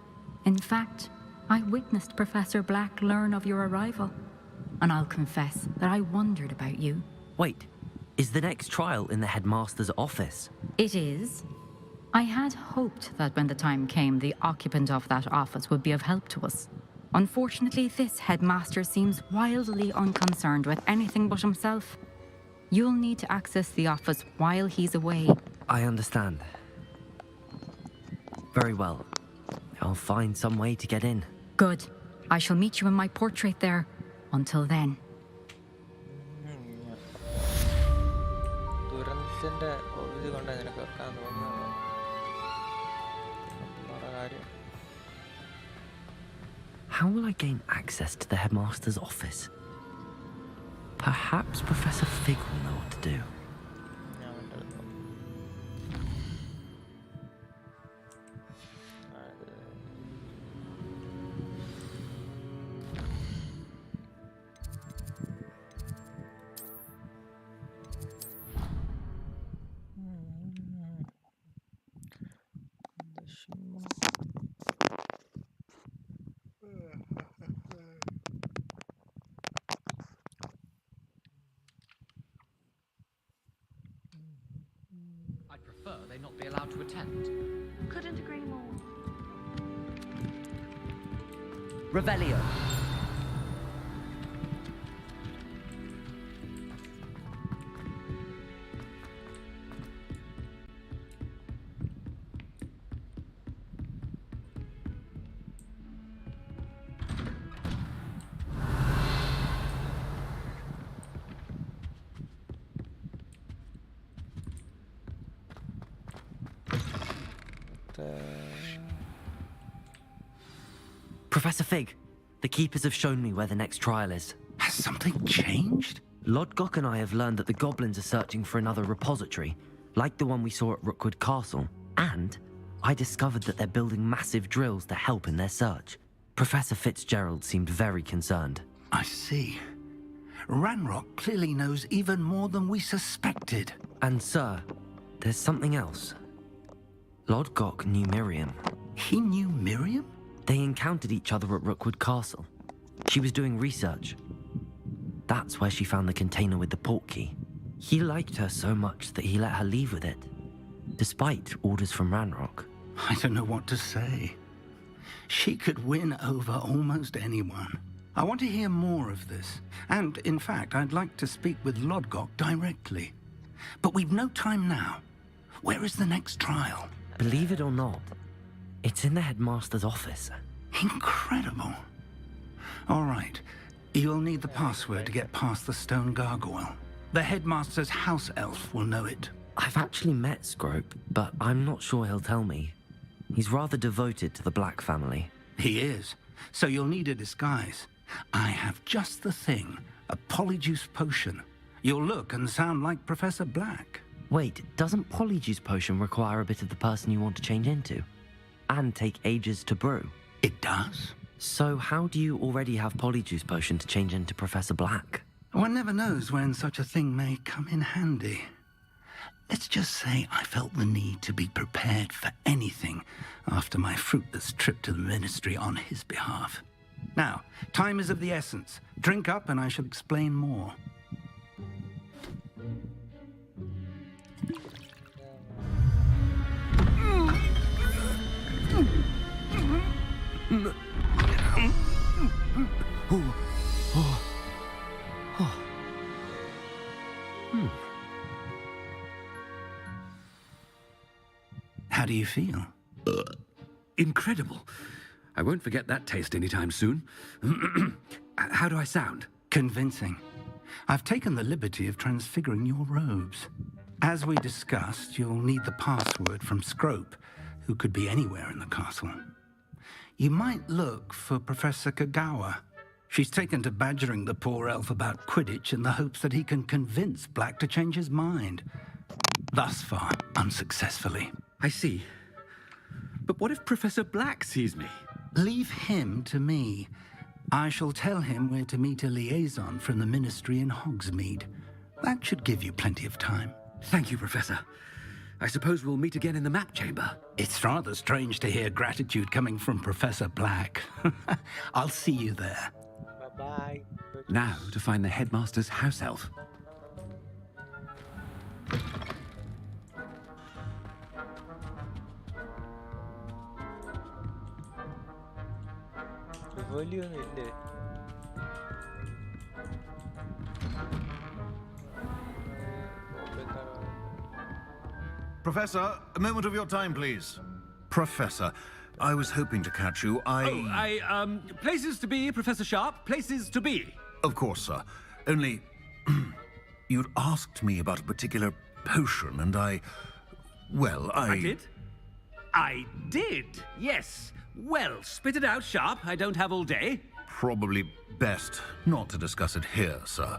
In fact, I witnessed Professor Black learn of your arrival. And I'll confess that I wondered about you. Wait, is the next trial in the headmaster's office? It is. I had hoped that when the time came, the occupant of that office would be of help to us. Unfortunately, this headmaster seems wildly unconcerned with anything but himself. You'll need to access the office while he's away. I understand. Very well. I'll find some way to get in. Good. I shall meet you in my portrait there. Until then. ദുരന്തത്തിന്റെ ഇത് കൊണ്ട് നിനക്ക് വെക്കാൻ തോന്നുന്നത് നമ്മുടെ കാര്യം. How will I gain access to the headmaster's office? Perhaps Professor Fig will know what to do. I'd prefer they not be allowed to attend. Couldn't agree more. Revelio. Professor Fig, the keepers have shown me where the next trial is. Has something changed? Lodgok and I have learned that the goblins are searching for another repository, like the one we saw at Rookwood Castle. And I discovered that they're building massive drills to help in their search. Professor Fitzgerald seemed very concerned. I see. Ranrock clearly knows even more than we suspected. And sir, there's something else. Lodgok knew Miriam. He knew Miriam? They encountered each other at Rookwood Castle. She was doing research. That's where she found the container with the portkey. He liked her so much that he let her leave with it, despite orders from Ranrock. I don't know what to say. She could win over almost anyone. I want to hear more of this. And, in fact, I'd like to speak with Lodgok directly. But we've no time now. Where is the next trial? Believe it or not, it's in the headmaster's office. Incredible. All right. You'll need the password to get past the stone gargoyle. The headmaster's house elf will know it. I've actually met Scrope, but I'm not sure he'll tell me. He's rather devoted to the Black family. He is. So you'll need a disguise. I have just the thing. A polyjuice potion. You'll look and sound like Professor Black. Wait, doesn't Polyjuice Potion require a bit of the person you want to change into? And take ages to brew? It does. So how do you already have Polyjuice Potion to change into Professor Black? One never knows when such a thing may come in handy. Let's just say I felt the need to be prepared for anything after my fruitless trip to the ministry on his behalf. Now, time is of the essence. Drink up and I shall explain more. How do you feel? Incredible. I won't forget that taste anytime soon. How do I sound? Convincing. I've taken the liberty of transfiguring your robes. As we discussed, you'll need the password from Scrope, who could be anywhere in the castle. You might look for Professor Kagawa. She's taken to badgering the poor elf about Quidditch in the hopes that he can convince Black to change his mind. Thus far, unsuccessfully. I see. But what if Professor Black sees me? Leave him to me. I shall tell him where to meet a liaison from the ministry in Hogsmeade. That should give you plenty of time. Thank you, Professor. I suppose we'll meet again in the map chamber. It's rather strange to hear gratitude coming from Professor Black. I'll see you there. Bye-bye. Now to find the headmaster's house elf. Professor, a moment of your time, please. Professor, I was hoping to catch you. Places to be, Professor Sharp. Places to be. Of course, sir. Only... you'd asked me about a particular potion, and I did? I did, yes. Well, spit it out, Sharp. I don't have all day. Probably best not to discuss it here, sir.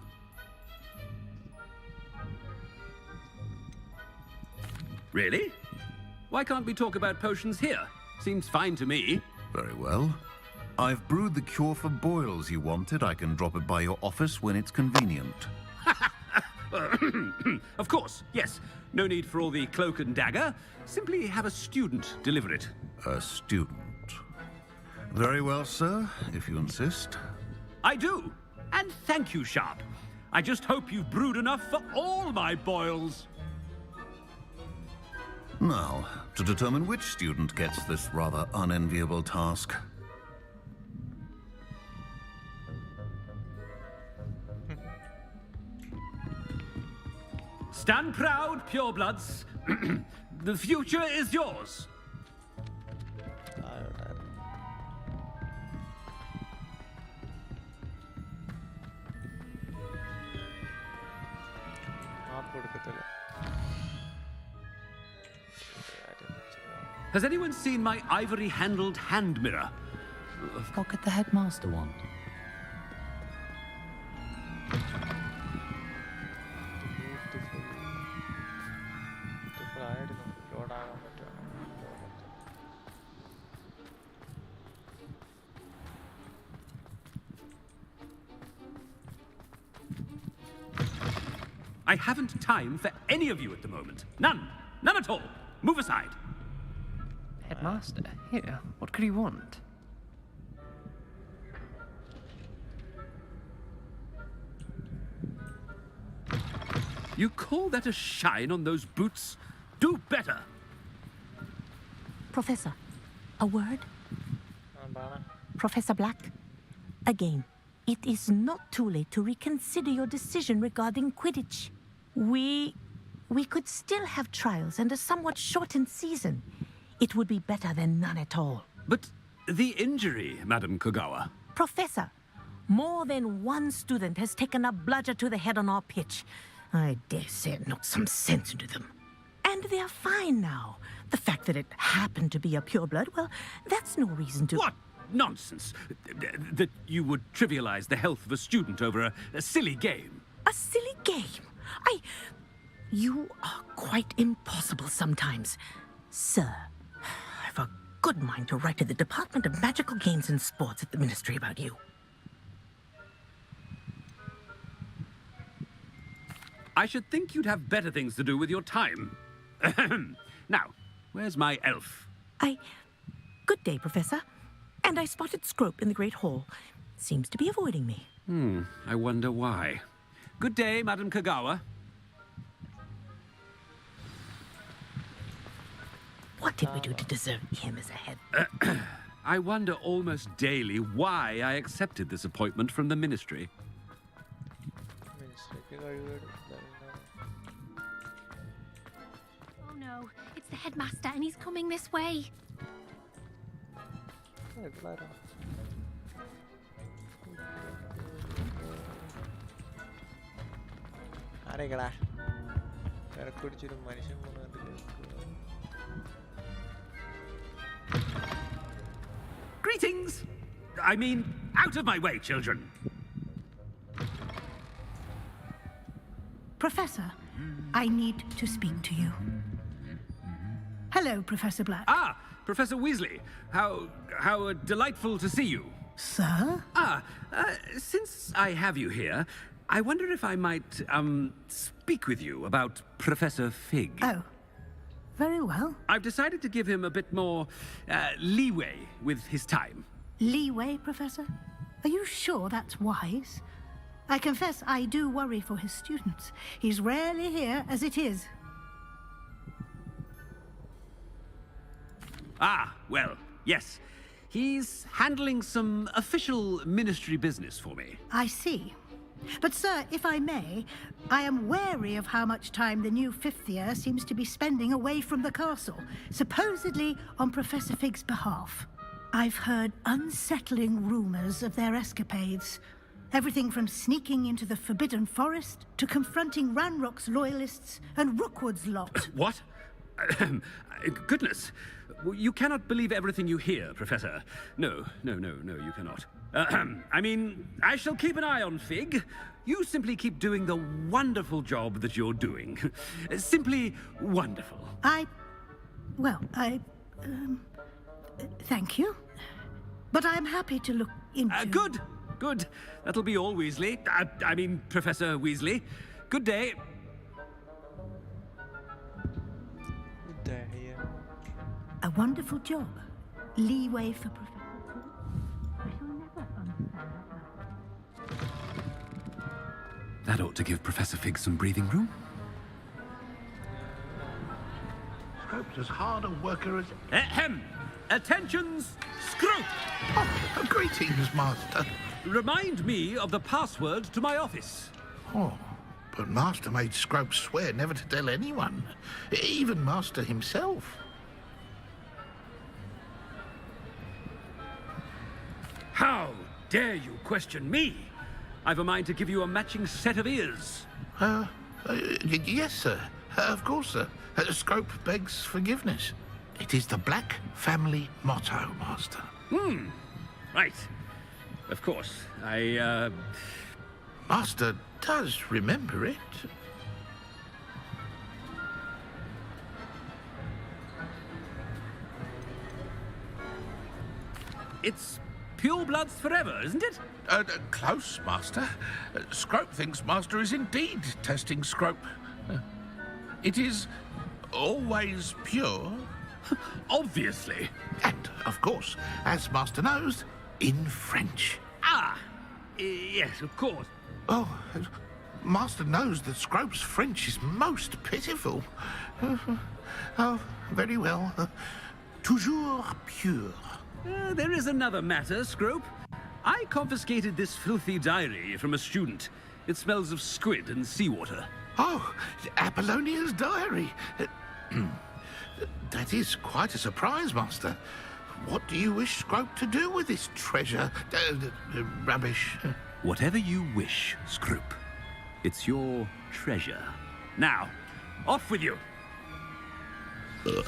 Really? Why can't we talk about potions here? Seems fine to me. Very well. I've brewed the cure for boils you wanted. I can drop it by your office when it's convenient. Of course, yes. No need for all the cloak and dagger. Simply have a student deliver it. A student? Very well, sir, if you insist. I do. And thank you, Sharp. I just hope you've brewed enough for all my boils. Now, to determine which student gets this rather unenviable task. Stand proud, purebloods. The future is yours. Has anyone seen my ivory-handled hand mirror? What could the headmaster want? I haven't time for any of you at the moment. None. None at all. Move aside. Headmaster? Here, what could he want? You call that a shine on those boots? Do better. Professor, a word? Professor Black, again, it is not too late to reconsider your decision regarding Quidditch. We could still have trials and a somewhat shortened season. It would be better than none at all. But the injury, Madam Kogawa. Professor, more than one student has taken a bludger to the head on our pitch. I dare say it knocked some sense into them. And they're fine now. The fact that it happened to be a pureblood, well, that's no reason to... What nonsense! That you would trivialize the health of a student over a silly game. A silly game? You are quite impossible sometimes. Sir, I've a good mind to write to the Department of Magical Games and Sports at the Ministry about you. I should think you'd have better things to do with your time. Now, where's my elf? Good day, Professor. And I spotted Scrope in the Great Hall. Seems to be avoiding me. I wonder why. Good day, Madam Kogawa. What did we do to deserve him as a head? I wonder almost daily why I accepted this appointment from the Ministry. Oh no, it's the headmaster and he's coming this way. Greetings! I mean, out of my way, children. Professor, I need to speak to you. Hello, Professor Black. Ah, Professor Weasley. How delightful to see you. Sir? Since I have you here, I wonder if I might, speak with you about Professor Fig. Oh, very well. I've decided to give him a bit more, leeway with his time. Leeway, Professor? Are you sure that's wise? I confess I do worry for his students. He's rarely here as it is. Ah, well, yes. He's handling some official ministry business for me. I see. But, sir, if I may, I am wary of how much time the new fifth year seems to be spending away from the castle, supposedly on Professor Fig's behalf. I've heard unsettling rumors of their escapades. Everything from sneaking into the Forbidden Forest to confronting Ranrock's loyalists and Rookwood's lot. What? Goodness. You cannot believe everything you hear, Professor. No, you cannot. I mean, I shall keep an eye on Fig. You simply keep doing the wonderful job that you're doing. Simply wonderful. Thank you. But I'm happy to look into... Good. That'll be all, Weasley. I mean, Professor Weasley. Good day. Good day, yeah. A wonderful job. Leeway for Professor Fig. I shall never understand that. That ought to give Professor Fig some breathing room. Scrope's as hard a worker as... Ahem! Attentions, Scrope! Oh, greetings, Master. Remind me of the password to my office. Oh, but Master made Scrope swear never to tell anyone, even Master himself. How dare you question me? I've a mind to give you a matching set of ears. Yes, sir. Of course, sir. Scrope begs forgiveness. It is the Black family motto, Master. Right. Of course. Master does remember it. It's pure bloods forever, isn't it? Close, Master. Scrope thinks Master is indeed testing Scrope. It is always pure. Obviously. And, of course, as Master knows, in French. Yes, of course. Oh, Master knows that Scrope's French is most pitiful. Oh, very well. Toujours pure. There is another matter, Scrope. I confiscated this filthy diary from a student. It smells of squid and seawater. Oh, Apollonia's diary. That is quite a surprise, Master. What do you wish Scrope to do with this treasure? Rubbish. Whatever you wish, Scrope. It's your treasure. Now, off with you. The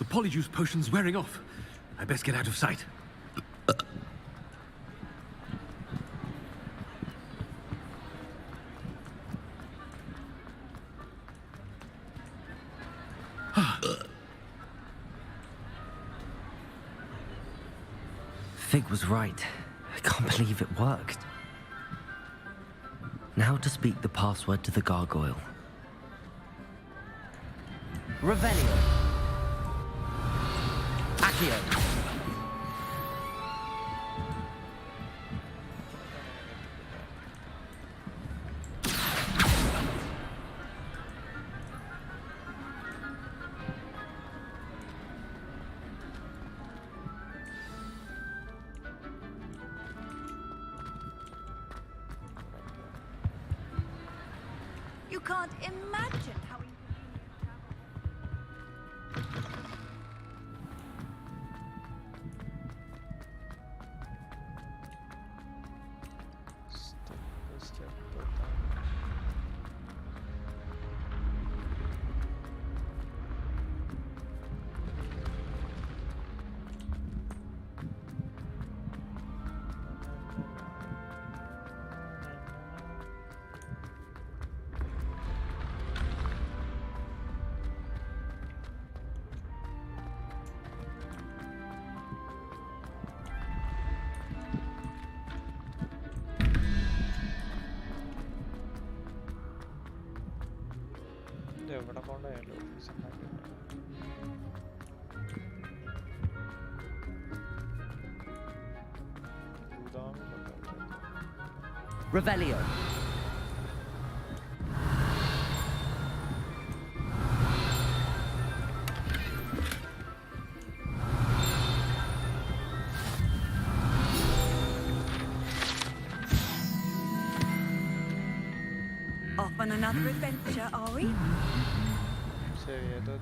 polyjuice potion's wearing off. I best get out of sight. Fig was right. I can't believe it worked. Now to speak the password to the gargoyle. Revelio. Accio. You can't imagine how Revelio. on another adventure, are we? ശരി ഏതോ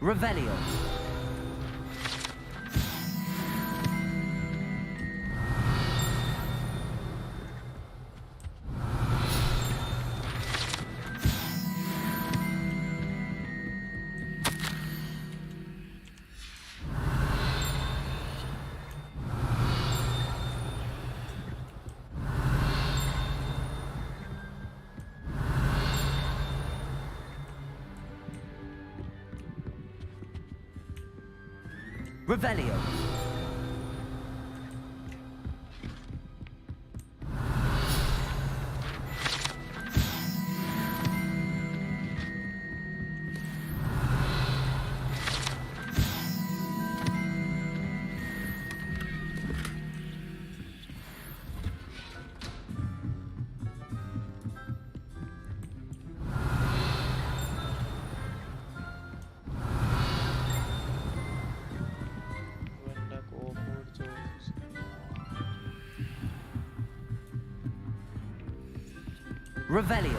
Revelio. Revelio. Revelio.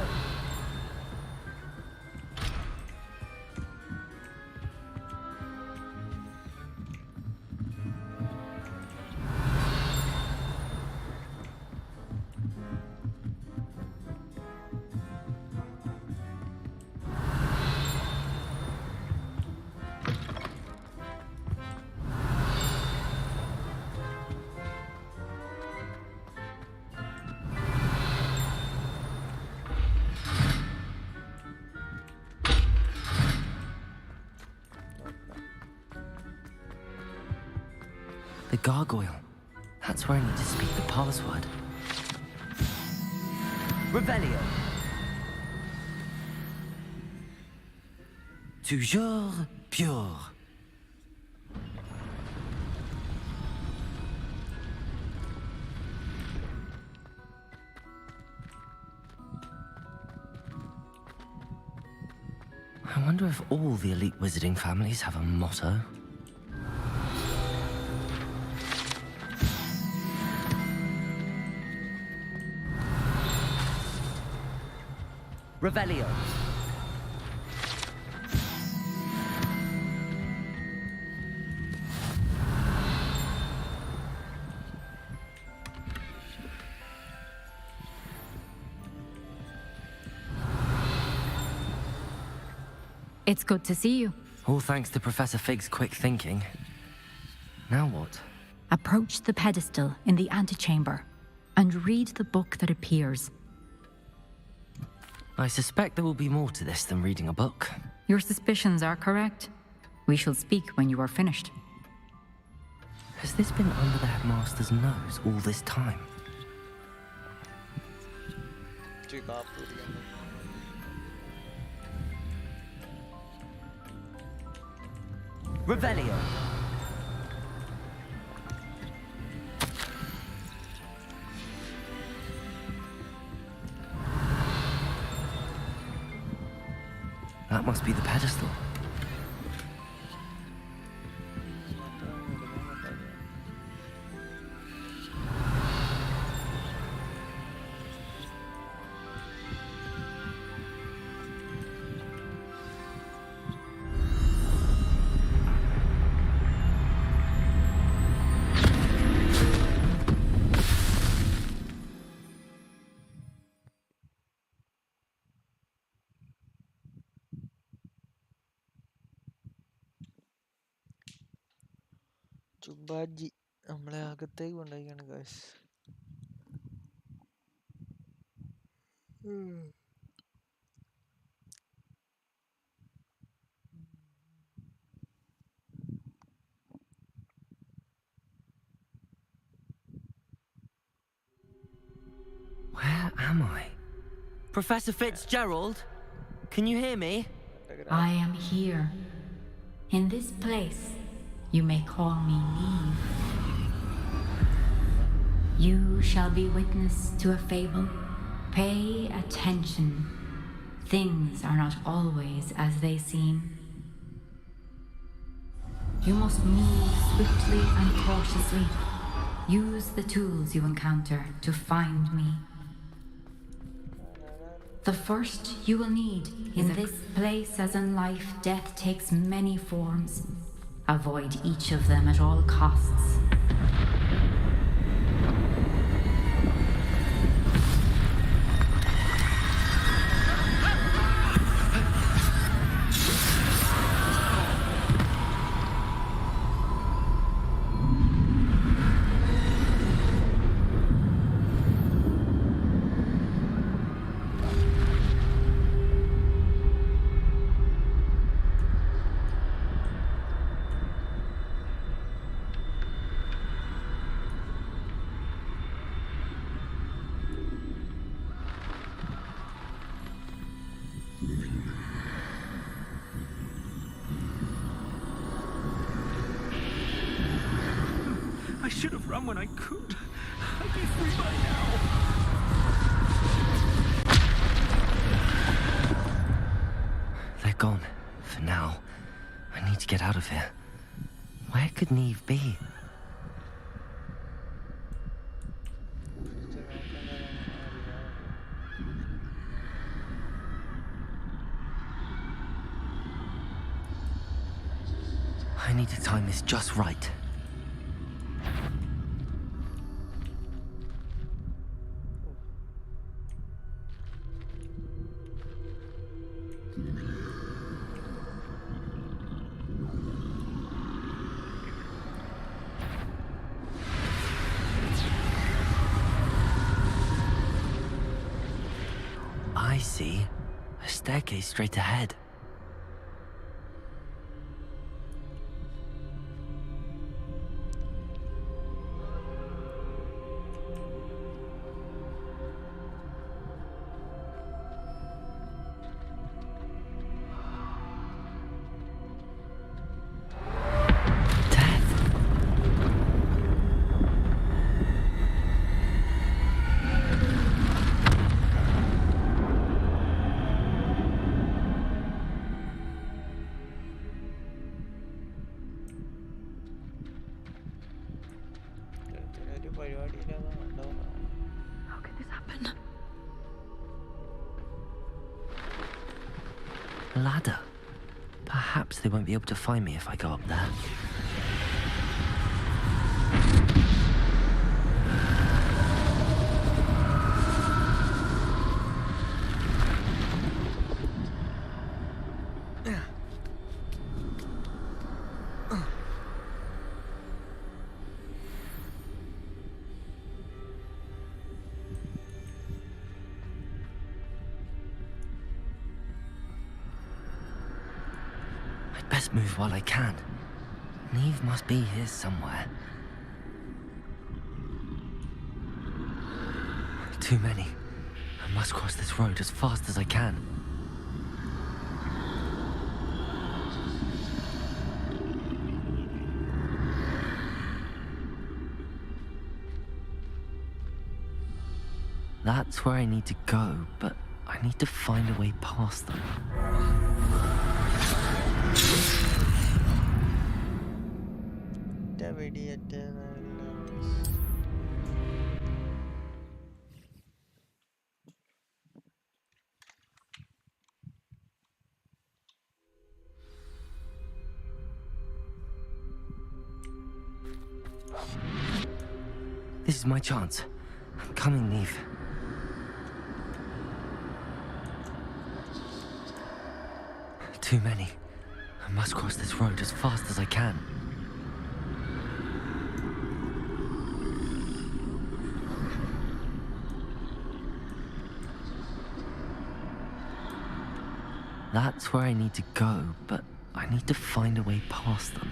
The gargoyle. That's where I need to speak the password. Revelio. Toujours pure. I wonder if all the elite wizarding families have a motto. Revelio. It's good to see you. All thanks to Professor Fig's quick thinking. Now what? Approach the pedestal in the antechamber and read the book that appears. I suspect there will be more to this than reading a book. Your suspicions are correct. We shall speak when you are finished. Has this been under the headmaster's nose all this time? Revelio. That must be the pedestal. ചുമ്പാജി നമ്മളെ അകത്തേക്ക് കൊണ്ടുപോയിക്കാണ് guys. Where am I? Professor Fitzgerald? Can you hear me? I am here. In this place, you may call me Neve. You shall be witness to a fable. Pay attention. Things are not always as they seem. You must move swiftly and cautiously. Use the tools you encounter to find me. The first you will need in this place, as in life, death takes many forms. Avoid each of them at all costs. I should have run when I could. I'd be free by now. They're gone. For now. I need to get out of here. Where could Neve be? I need to time this just right. I see. A staircase straight ahead. How could this happen? A ladder. Perhaps they won't be able to find me if I go up there. Best move while I can. Neve must be here somewhere. Too many. I must cross this road as fast as I can. That's where I need to go, but I need to find a way past them. This is my chance. I'm coming, Neve. Too many. I must cross this road as fast as I can. That's where I need to go, but I need to find a way past them.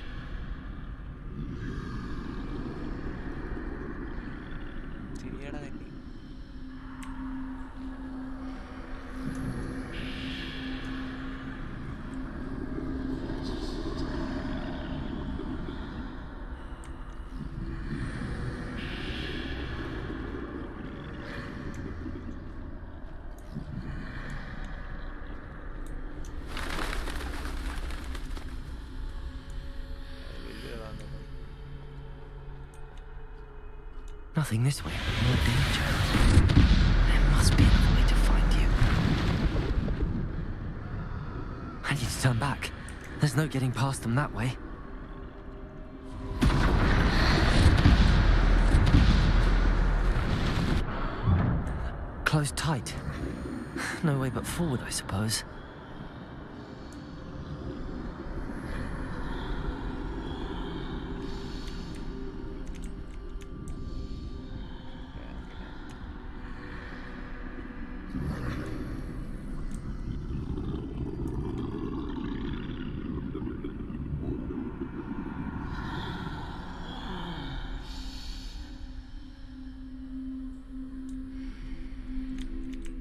nothing this way. No danger. There must be another way to find you. I need to turn back. There's no getting past them that way. Closed tight. No way but forward, I suppose.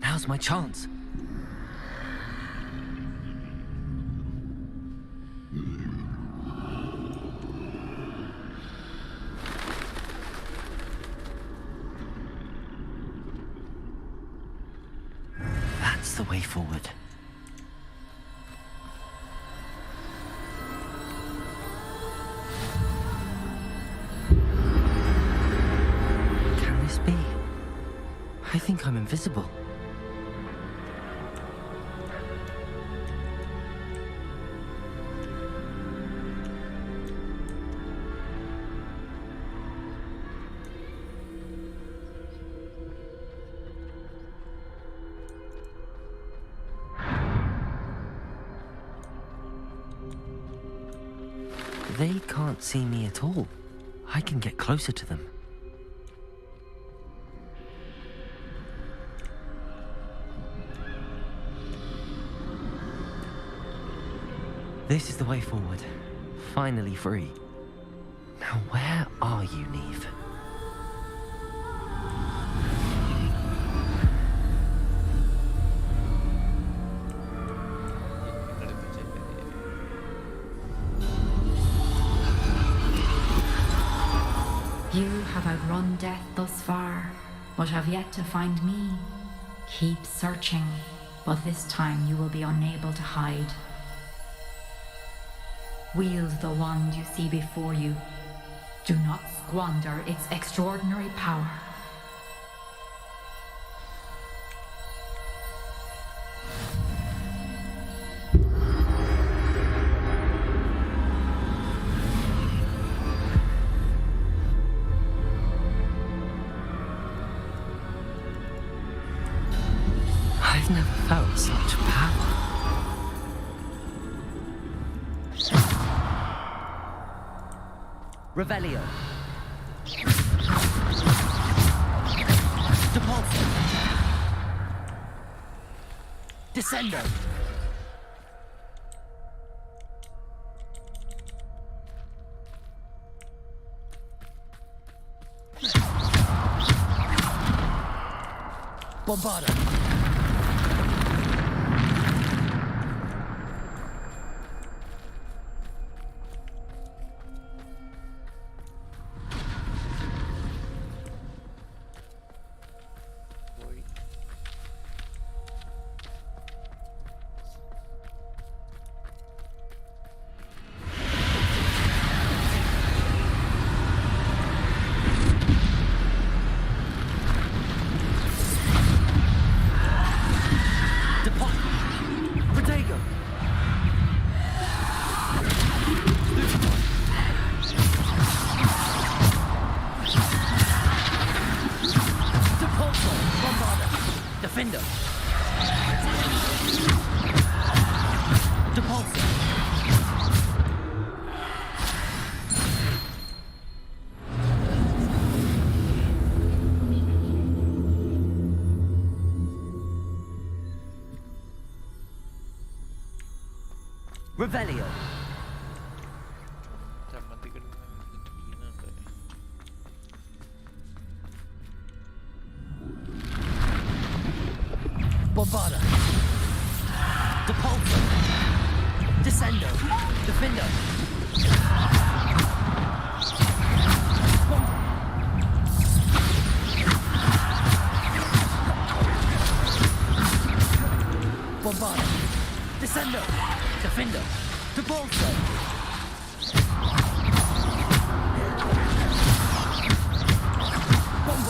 Now's my chance. That's the way forward. Can this be? I think I'm invisible. They can't see me at all. I can get closer to them. This is the way forward. Finally free. Now where are you, Neve? You have outrun death thus far, but have yet to find me. Keep searching, but this time you will be unable to hide. Wield the wand you see before you. Do not squander its extraordinary power. I've never felt such power. Revelio. Depulso. Descendo. Bombarda. Defender. Depulso. Revelio. Bombarda. Depulso. Descendo. Defender. Bombarda. Descendo. Defender. Depulso. Bombarda.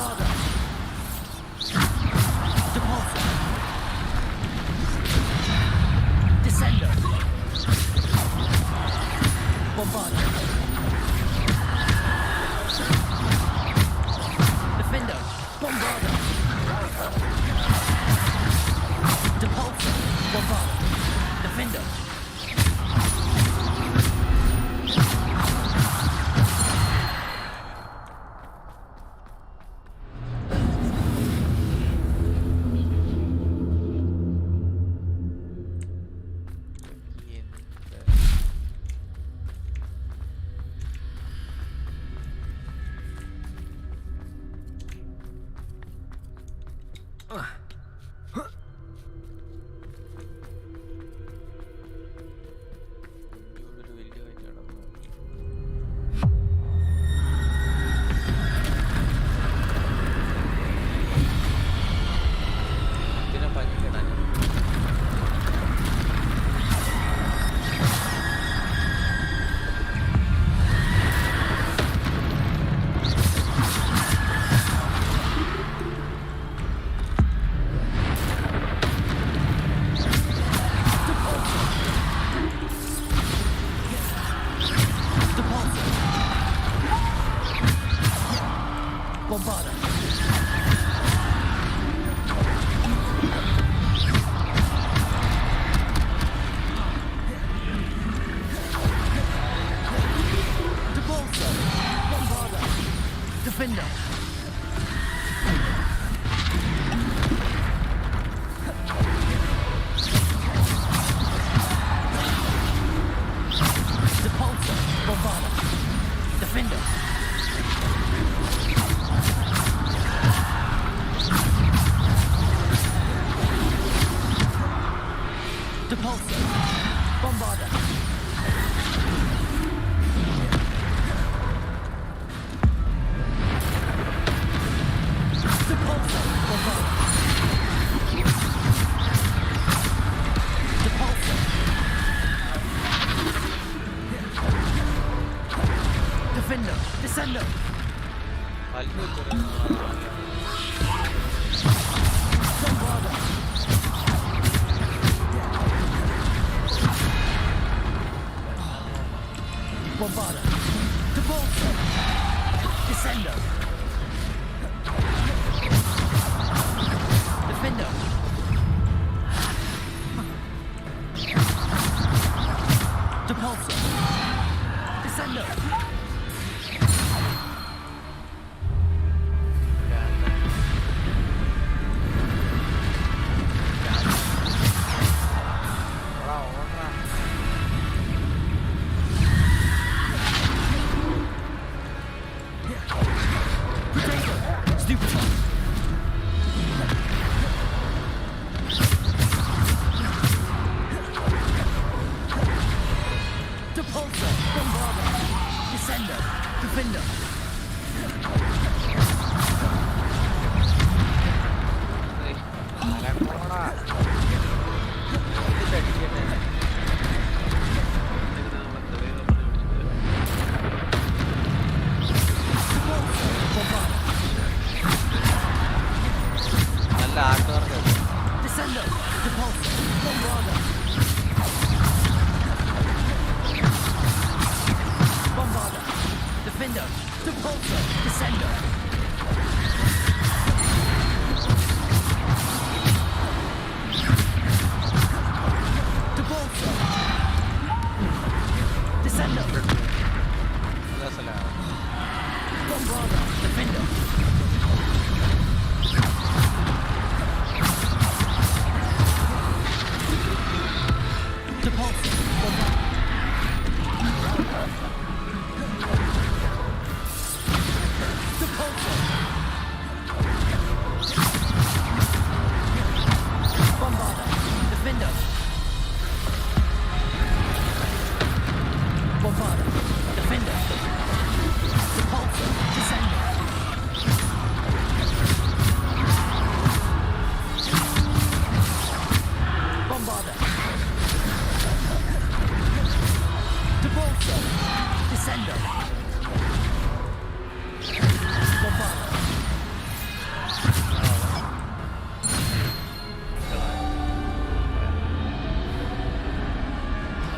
Defender.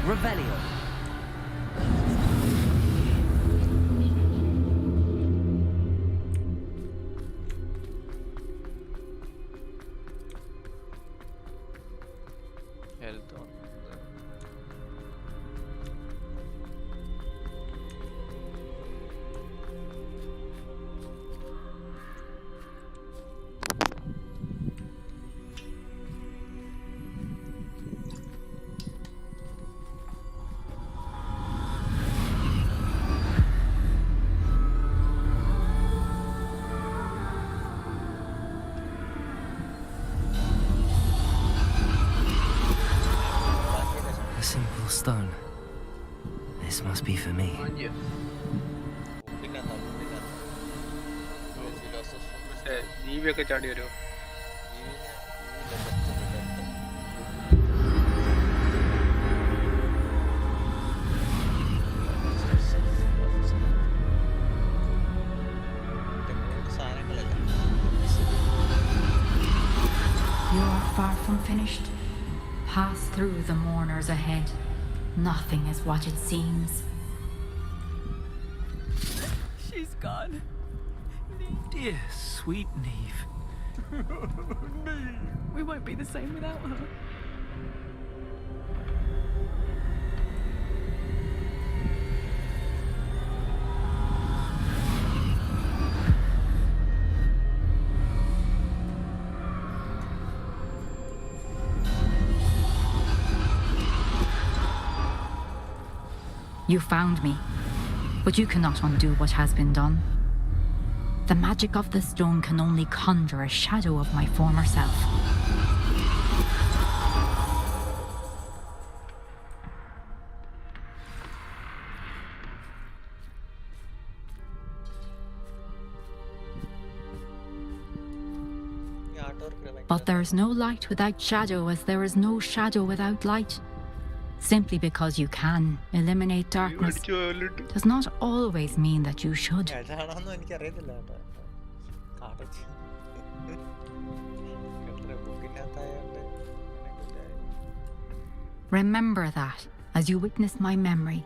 Revelio. Health on. stone. This must be for me. ജീവിയൊക്കെ ചാടി വരുമോ? You are far from finished. Pass through the mourners ahead. Nothing is what it seems. She's gone. Dear sweet Neve. We won't be the same without her. You found me, but you cannot undo what has been done. The magic of the stone can only conjure a shadow of my former self. But there is no light without shadow, as there is no shadow without light. Simply because you can eliminate darkness does not always mean that you should. Remember that as you witness my memory.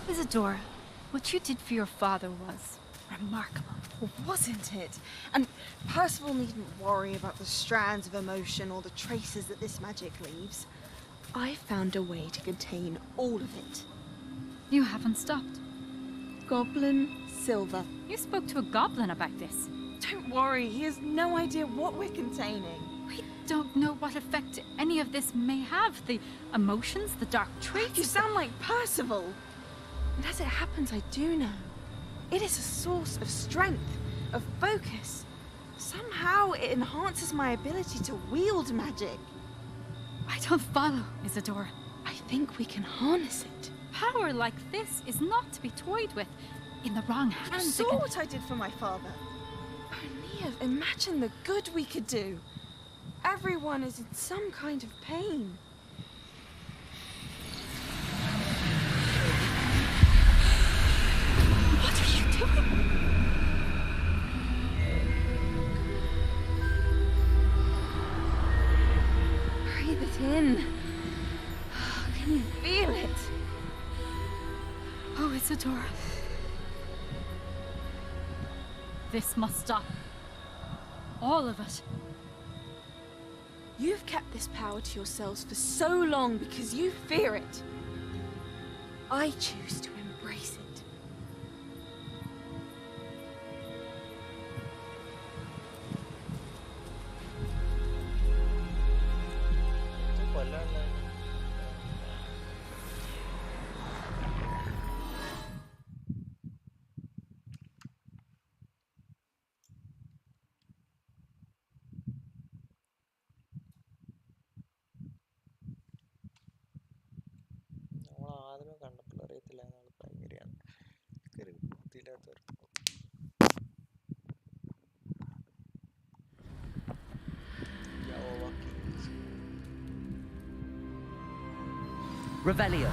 Isadora, what you did for your father was remarkable, wasn't it? And Percival needn't worry about the strands of emotion or the traces that this magic leaves. I found a way to contain all of it. You haven't stopped. Goblin Silver. You spoke to a goblin about this. Don't worry, he has no idea what we're containing. We don't know what effect any of this may have. The emotions, the dark traits. You sound like Percival. And as it happens, I do know. It is a source of strength, of focus. Somehow it enhances my ability to wield magic. I don't follow, Isadora. I think we can harness it. Power like this is not to be toyed with. In the wrong hands. You saw what I did for my father. Oh, Neve, imagine the good we could do. Everyone is in some kind of pain. What are you doing? Breathe it in. Can you feel it? Oh, Isadora. This must stop. All of it. You've kept this power to yourselves for so long because you fear it. I choose to embrace it. Revelio.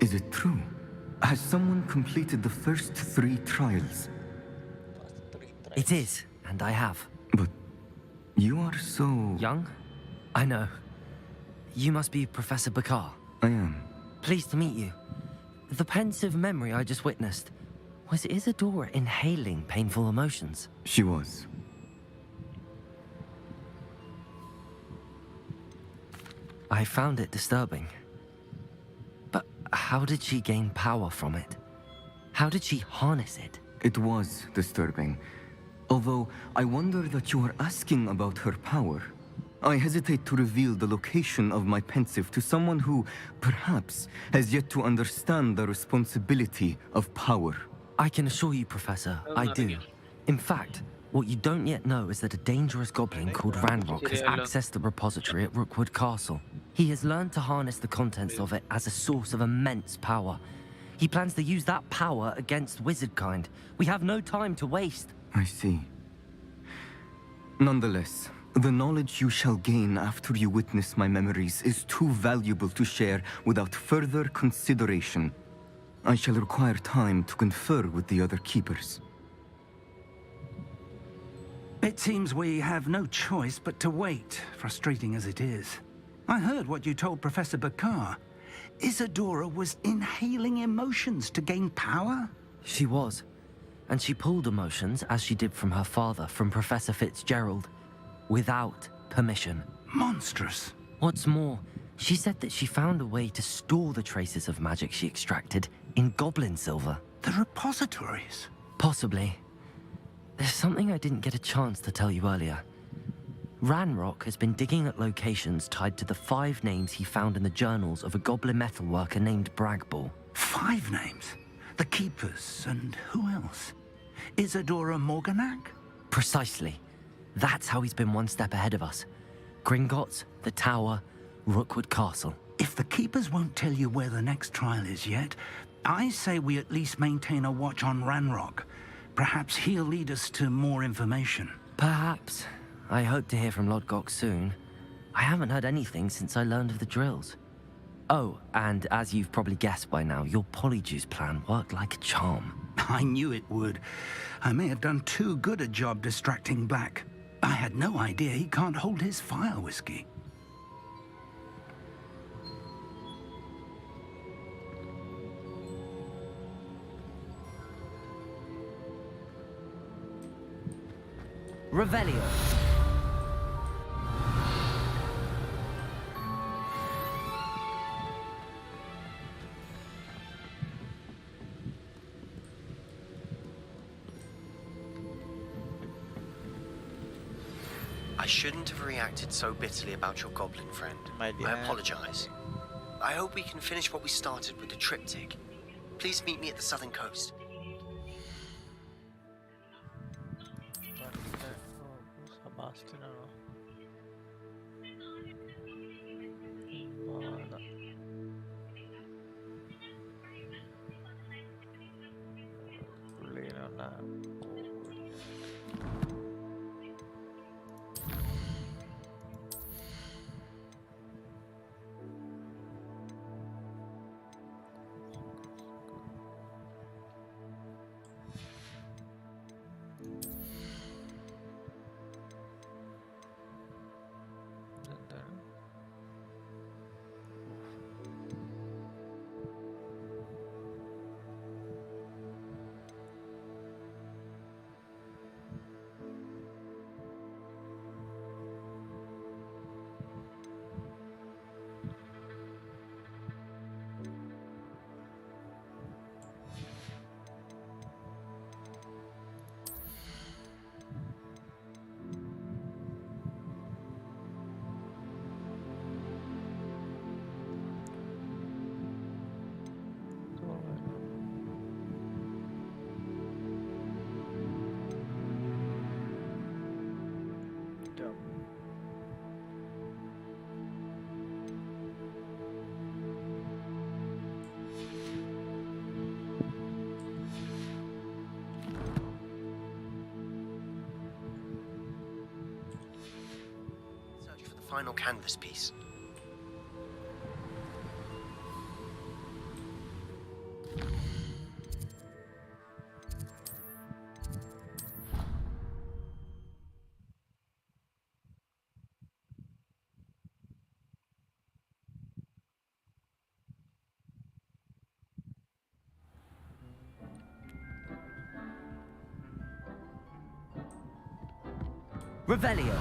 Is it true? Has someone completed the first 3 trials? It is, and I have. But you are so... Young? I know. You must be Professor Bakar. I am. Pleased to meet you. The pensive memory I just witnessed, was Isadora inhaling painful emotions? She was. I found it disturbing. But how did she gain power from it? How did she harness it? It was disturbing. Although, I wonder that you are asking about her power. I hesitate to reveal the location of my pensive to someone who, perhaps, has yet to understand the responsibility of power. I can assure you, Professor, I do. In fact, what you don't yet know is that a dangerous goblin called Ranrock has accessed the repository at Rookwood Castle. He has learned to harness the contents of it as a source of immense power. He plans to use that power against wizardkind. We have no time to waste. I see. Nonetheless, the knowledge you shall gain after you witness my memories is too valuable to share without further consideration. I shall require time to confer with the other keepers. It seems we have no choice but to wait, frustrating as it is. I heard what you told Professor Bakar. Isadora was inhaling emotions to gain power? She was. And she pulled emotions, as she did from her father, from Professor Fitzgerald, without permission. Monstrous. What's more, she said that she found a way to store the traces of magic she extracted in goblin silver. The repositories? Possibly. There's something I didn't get a chance to tell you earlier. Ranrock has been digging at locations tied to the 5 names he found in the journals of a goblin metalworker named Bragball. 5 names? The Keepers, and who else? Isadora Morganac? Precisely. That's how he's been one step ahead of us. Gringotts, the Tower, Rookwood Castle. If the Keepers won't tell you where the next trial is yet, I say we at least maintain a watch on Ranrock. Perhaps he'll lead us to more information. Perhaps. I hope to hear from Lodgok soon. I haven't heard anything since I learned of the drills. Oh, and as you've probably guessed by now, your Polyjuice plan worked like a charm. I knew it would. I may have done too good a job distracting Black. I had no idea he can't hold his fire whiskey. Revelio. I shouldn't have reacted so bitterly about your goblin friend. I apologize. I hope we can finish what we started with the triptych. Please meet me at the southern coast. Final canvas piece. Revelio.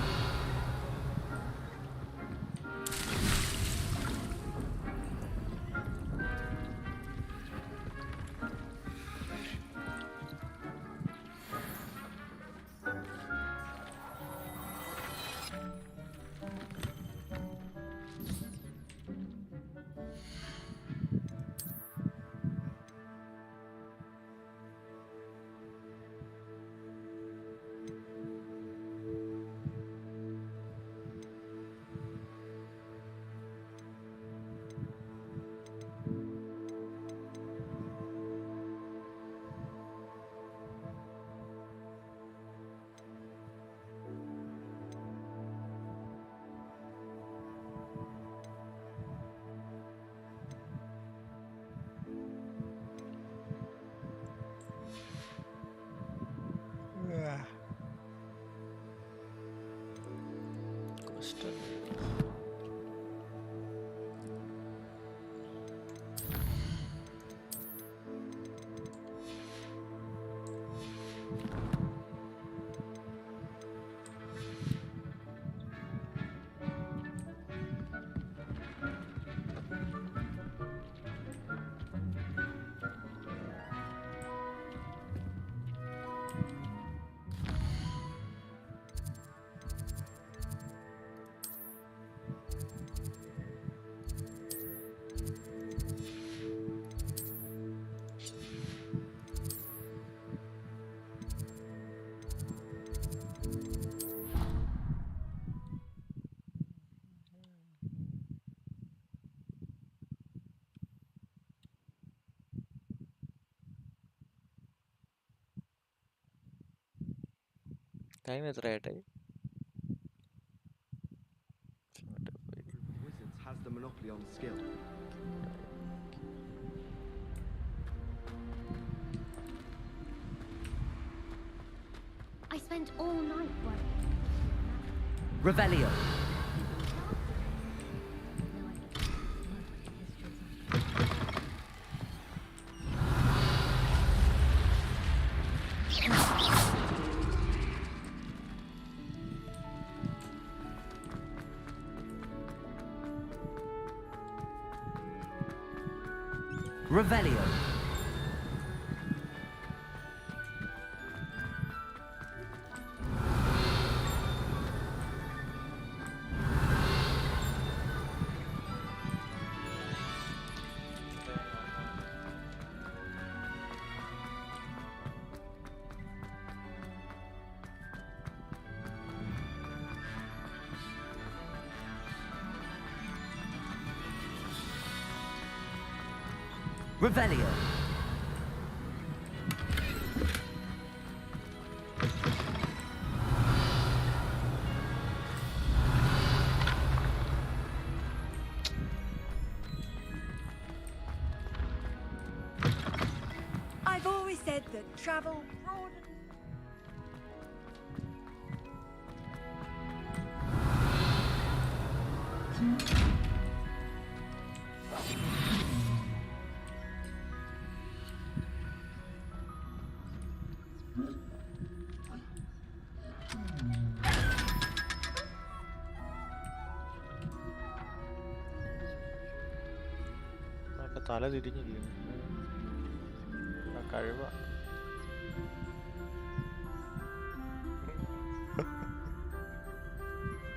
Time എത്രയായിട്ടായി? Wizards has the monopoly on skill. I spent all night working. Revelio. Revelio. Revelio. I've always said that travel broadens. തല തിരിഞ്ഞിരിക്കുന്നു. കഴിവ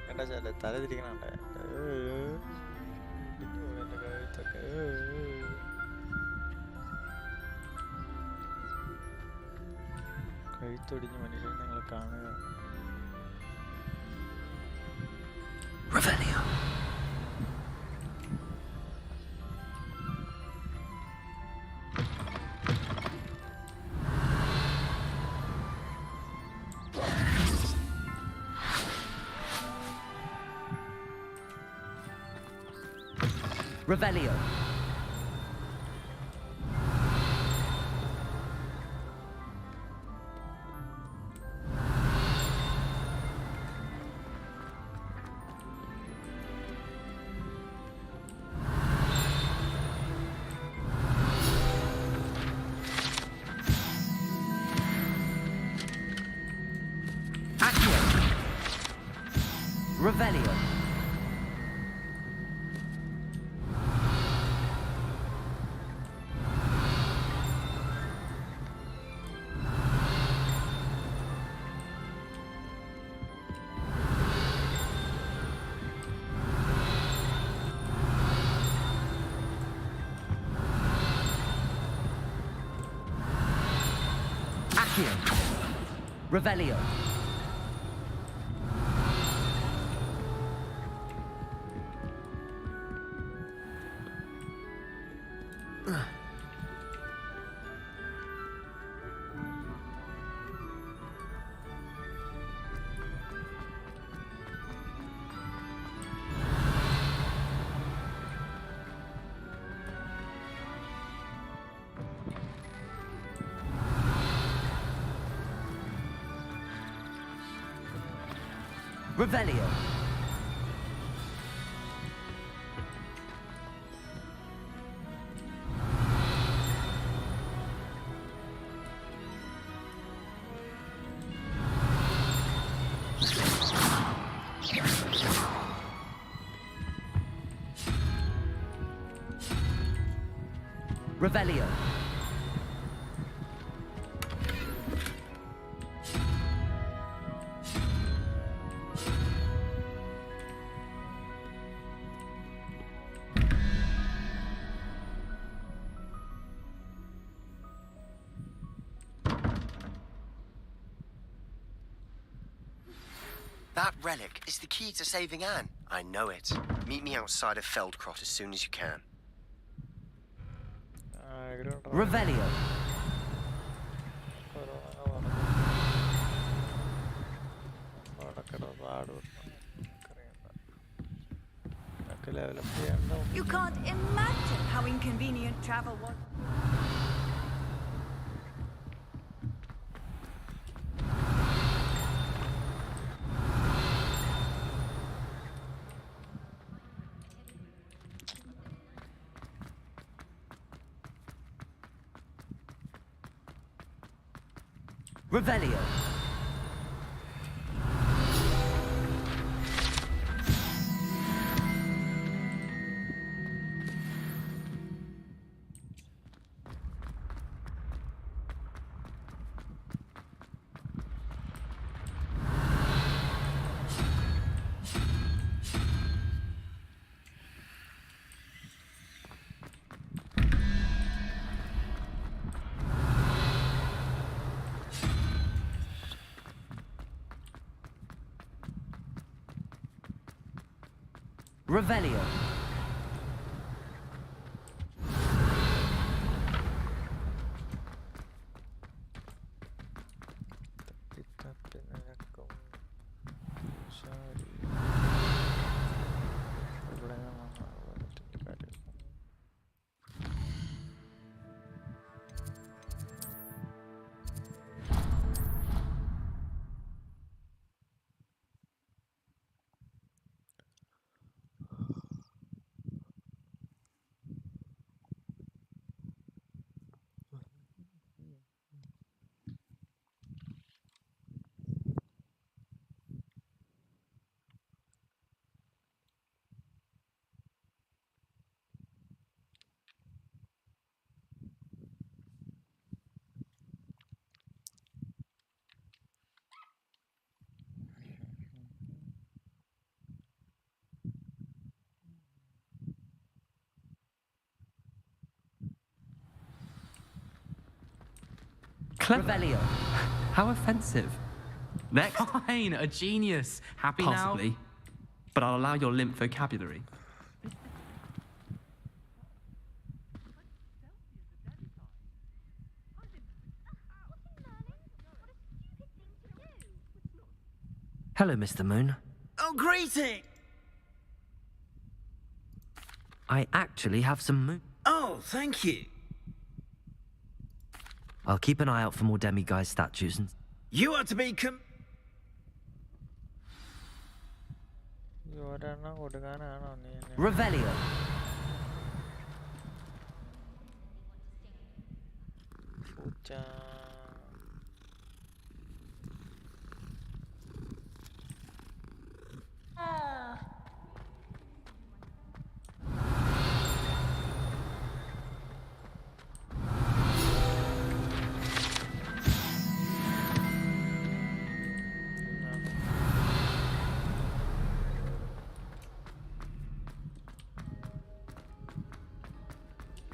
കണ്ടാ ചേട്ടാ തല തിരിക്കണേ കഴുത്തൊക്കെ. കഴുത്തൊടിഞ്ഞ് മനുഷ്യനെ നിങ്ങൾ കാണുക. Revelio. Revelio. Accio. Accio. Revelio. Revelio. Revelio. That relic is the key to saving Anne. I know it. Meet me outside of Feldcroft as soon as you can. Revelio. You can't imagine how inconvenient travel was. Revelio. Revelio. Revelio. How offensive. Next. Fine, a genius. Happy Possibly. now? But I'll allow your limp vocabulary. Hello, Mr. Moon. Oh, greeting! I actually have some moon. Oh, thank you. I'll keep an eye out for more demiguise statues and... You are to be Revelio.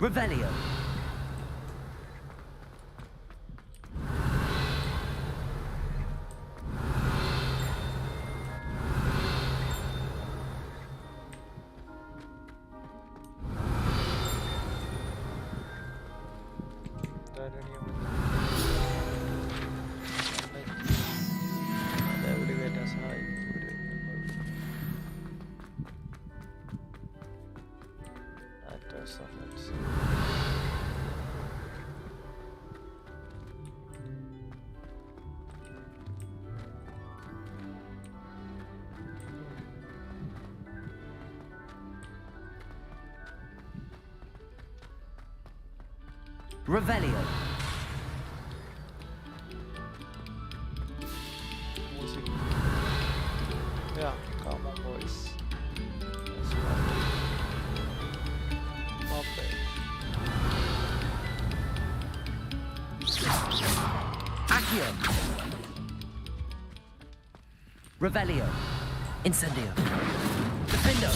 Revelio. Revelio. Music. Yeah, come on, boys. Accio. Revelio. Incendio. Defendo.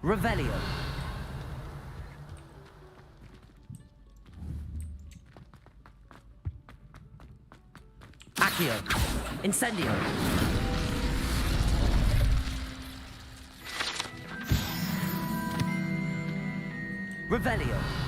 Revelio. Accio. Incendio. Revelio.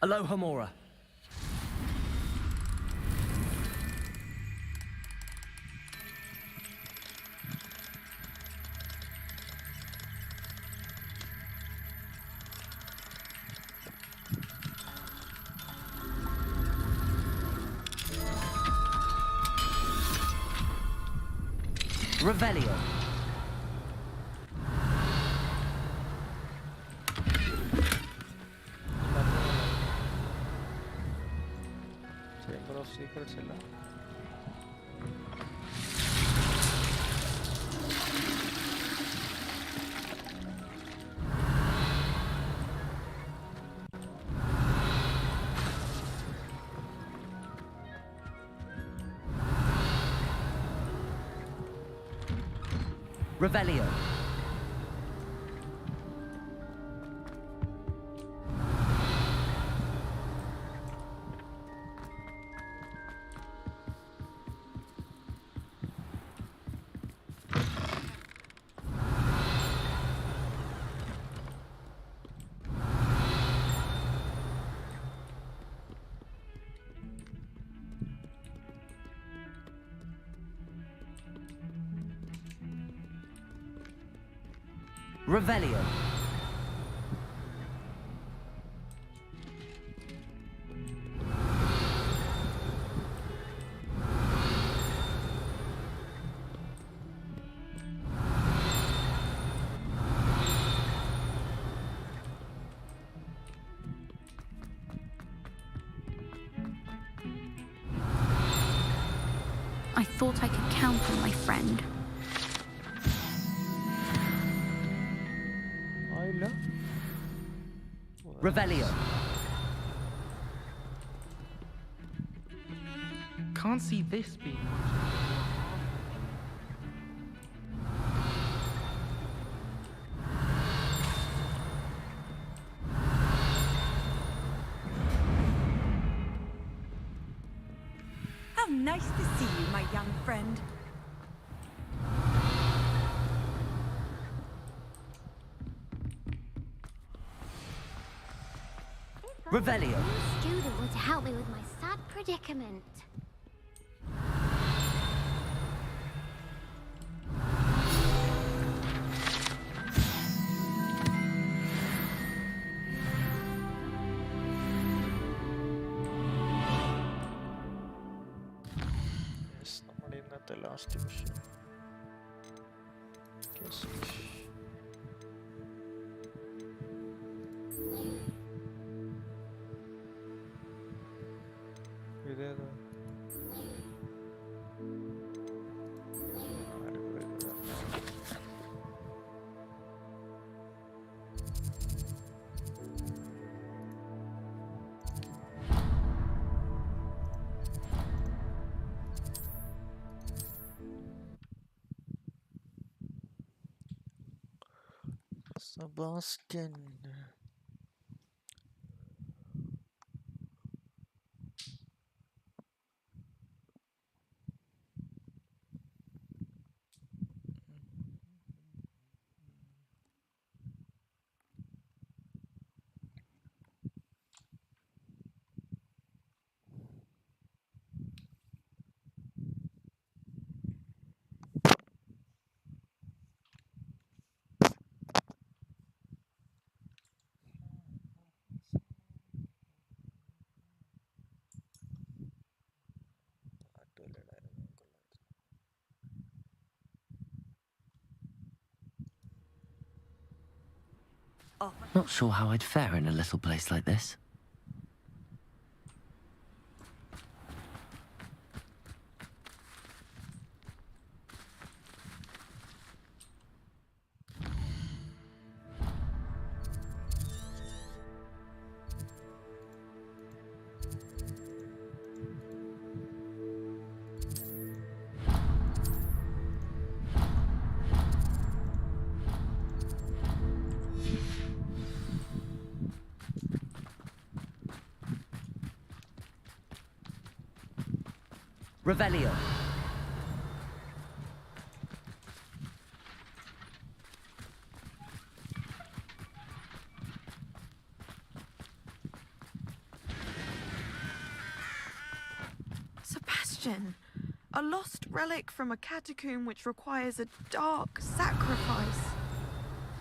Aloha Mora. Revelio. Chamber of Secrets illa. Revelio. Revelio. I thought I could count on my friend. Revelio. Can't see this being How nice to see you, my young friend. Revelio. A student would help me with my sad predicament. Yes, നമ്മുടെ ഇന്നത്തെ last mission. ഇതേതാ? Sebastian. Not sure how I'd fare in a little place like this. Revelio. Sebastian, a lost relic from a catacomb which requires a dark sacrifice.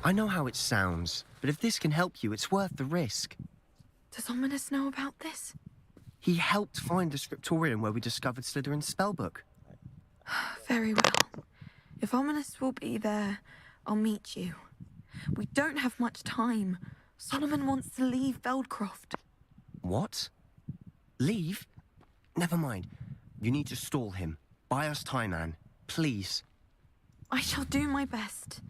I know how it sounds, but if this can help you, it's worth the risk. Does Ominous know about this? He helped find the scriptorium where we discovered Slytherin's spellbook. Very well. If Ominous will be there, I'll meet you. We don't have much time. Solomon wants to leave Veldcroft. What? Leave? Never mind. You need to stall him. Buy us time, Anne. Please. I shall do my best.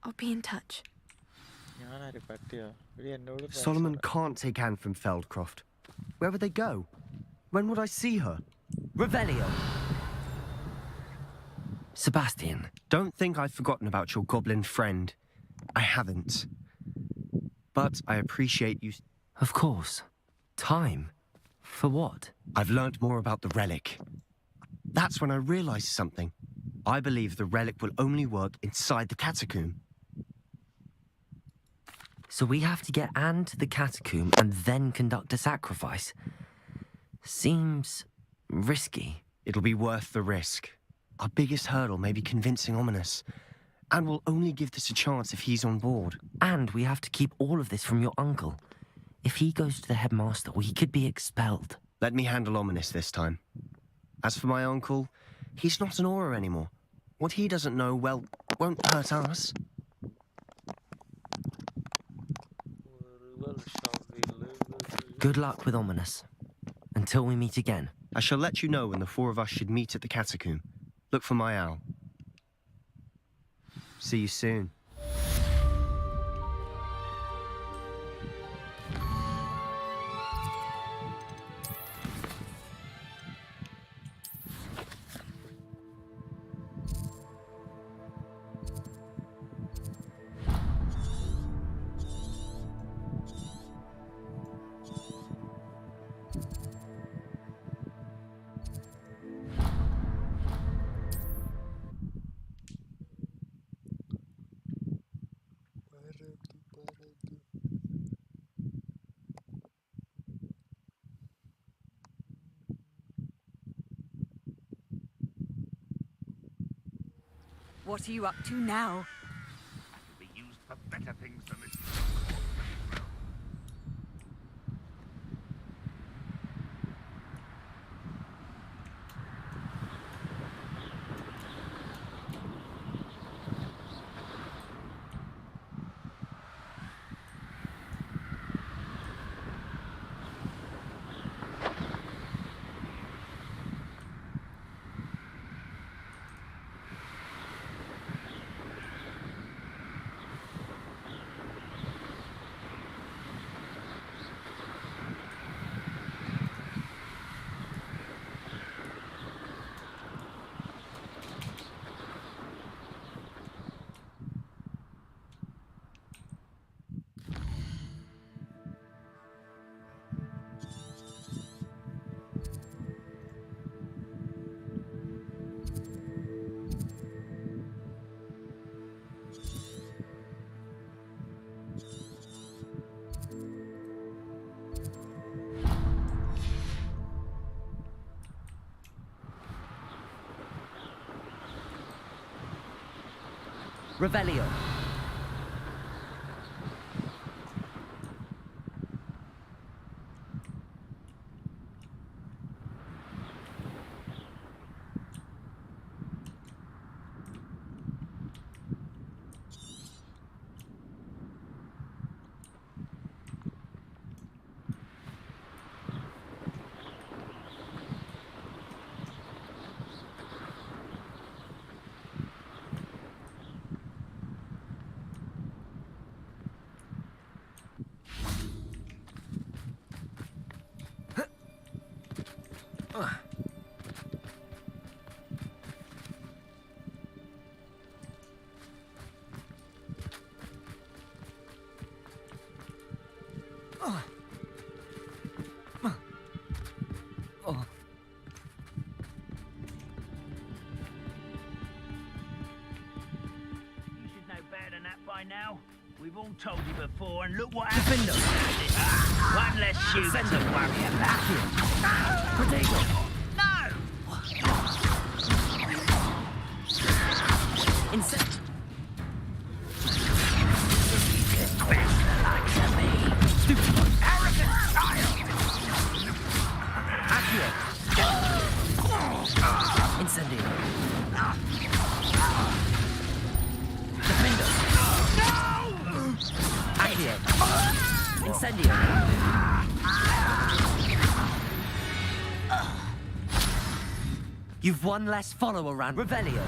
I'll be in touch. Solomon can't take Anne from Feldcroft. Where would they go? When would I see her? Revelio. Sebastian. Don't think I've forgotten about your goblin friend. I haven't. But I appreciate you... Of course. Time? For what? I've learned more about the relic. That's when I realized something. I believe the relic will only work inside the catacomb. So we have to get Anne to the catacomb and then conduct a sacrifice. Seems risky. It'll be worth the risk. Our biggest hurdle may be convincing Ominous. And we'll only give this a chance if he's on board. And we have to keep all of this from your uncle. If he goes to the headmaster, he could be expelled. Let me handle Ominous this time. As for my uncle, he's not an Auror anymore. What he doesn't know, well, won't hurt us. Good luck with Ominous. Until we meet again. I shall let you know when the four of us should meet at the catacomb. Look for my owl. See you soon. What are you up to now? Be used for better things than this. Revelio. Now, we've all told you before, and look what happened. One less shoot to worry about. Potato. No! Insect. Arrogant child! Accio. Incendio. Defender. Accio. Incendio. You've one less follower around. Revelio.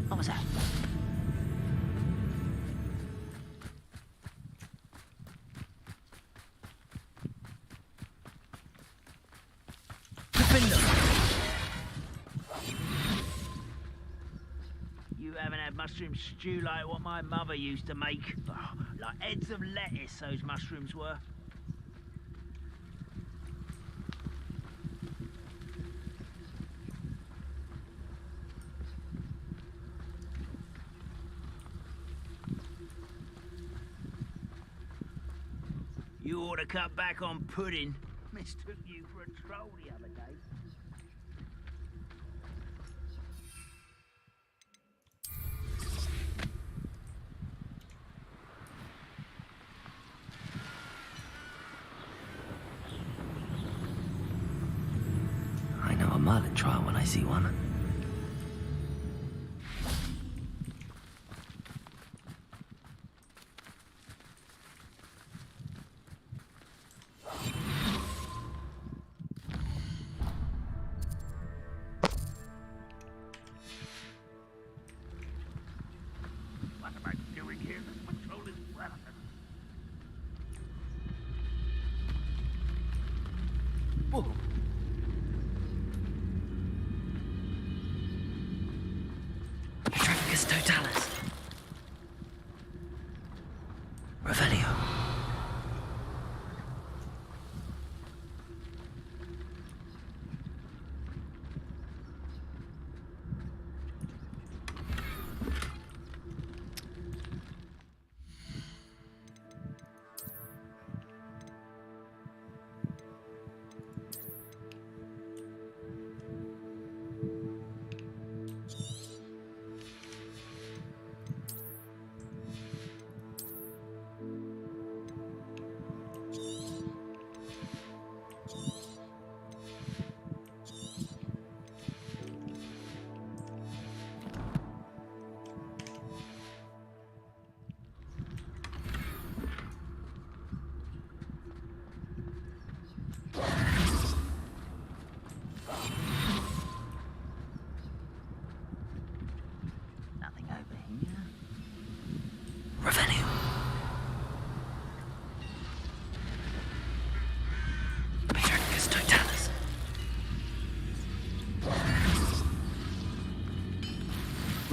What was that? You haven't had mushroom stew like what my mother used to make. Oh, like heads of lettuce, those mushrooms were. You ought to cut back on pudding. Mistook you for a troll the other day. I know a Merlin trial when I see one. What am I doing here? This patrol is relevant. Whoa. Trafficus totalis. Revelio.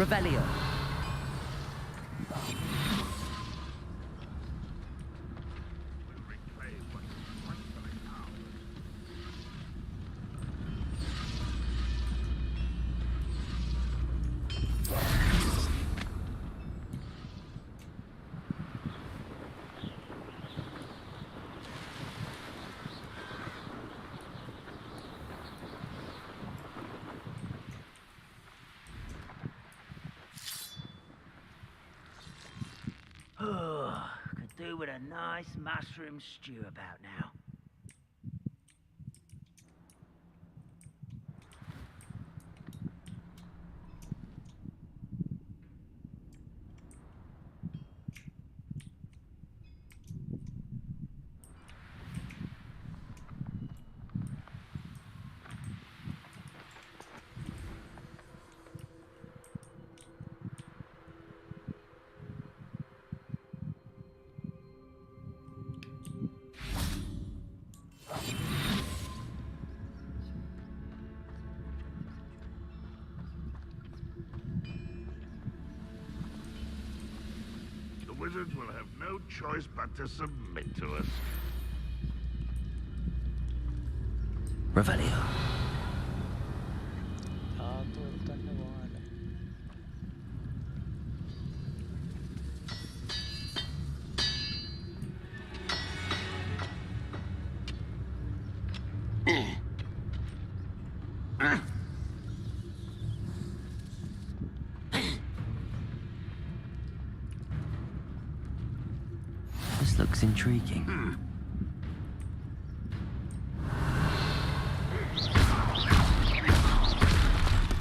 Revelio. Could do with a nice mushroom stew about now. The wizards will have no choice but to submit to us. Revelio. This looks intriguing.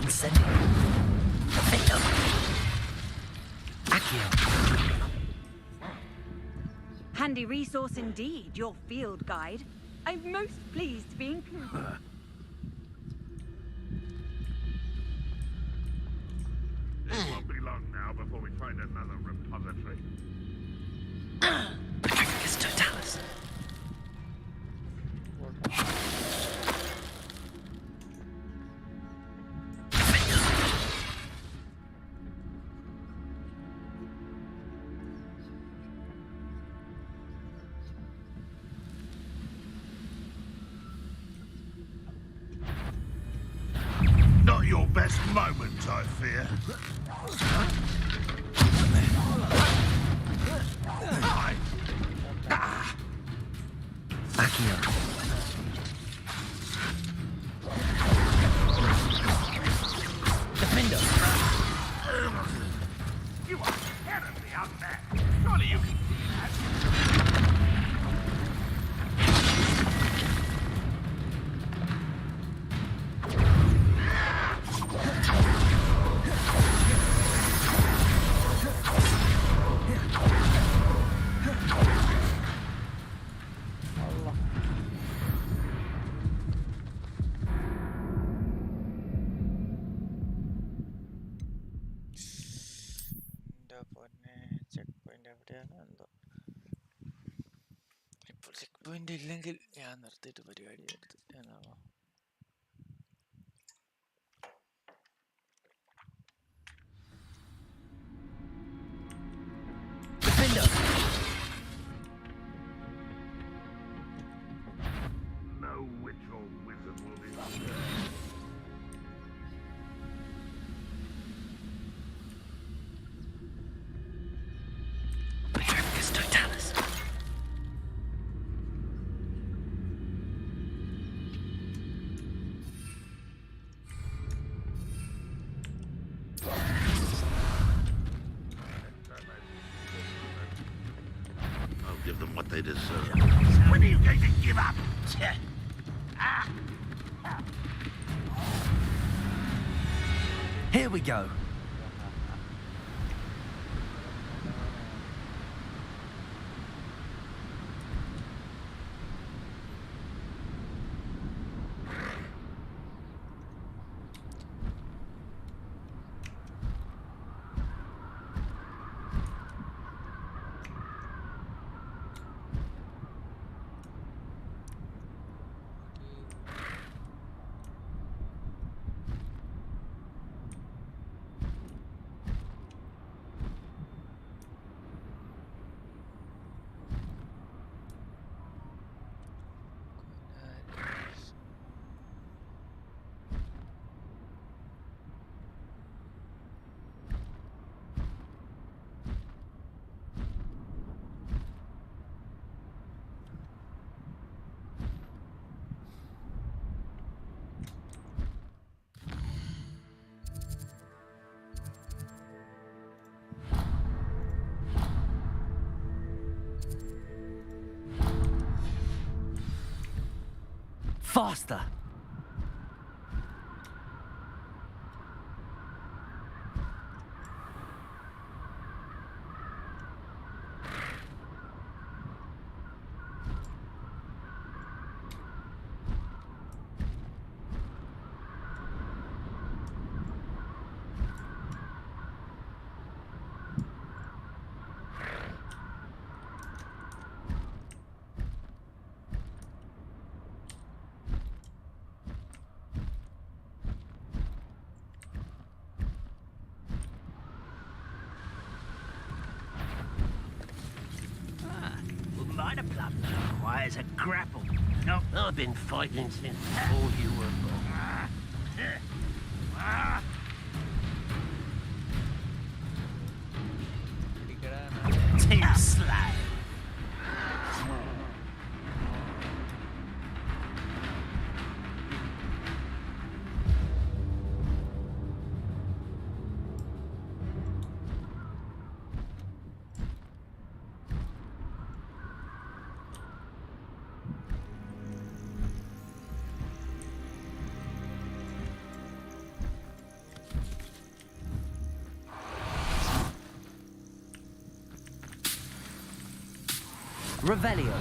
Incendio. Perfecto. Accio. Handy resource indeed, your field guide. I'm most pleased to be included. It won't be long now before we find another repository. Protectus totalis. Not your best moment, I fear. Accio. Defender. You are terribly unfair. Surely you can see that. ഇപ്പോൾ check point ഇല്ലെങ്കിൽ ഞാൻ നിർത്തിയിട്ട് പരിപാടി എടുത്ത് എന്നാണോ No witch or wizard will be spared. Protectus totalis. I'll give them what they deserve. When are you going to give up? Here we go. Faster! Minor blood requires a grapple. No, I've been fighting since before you were born. Too slow. Revelio.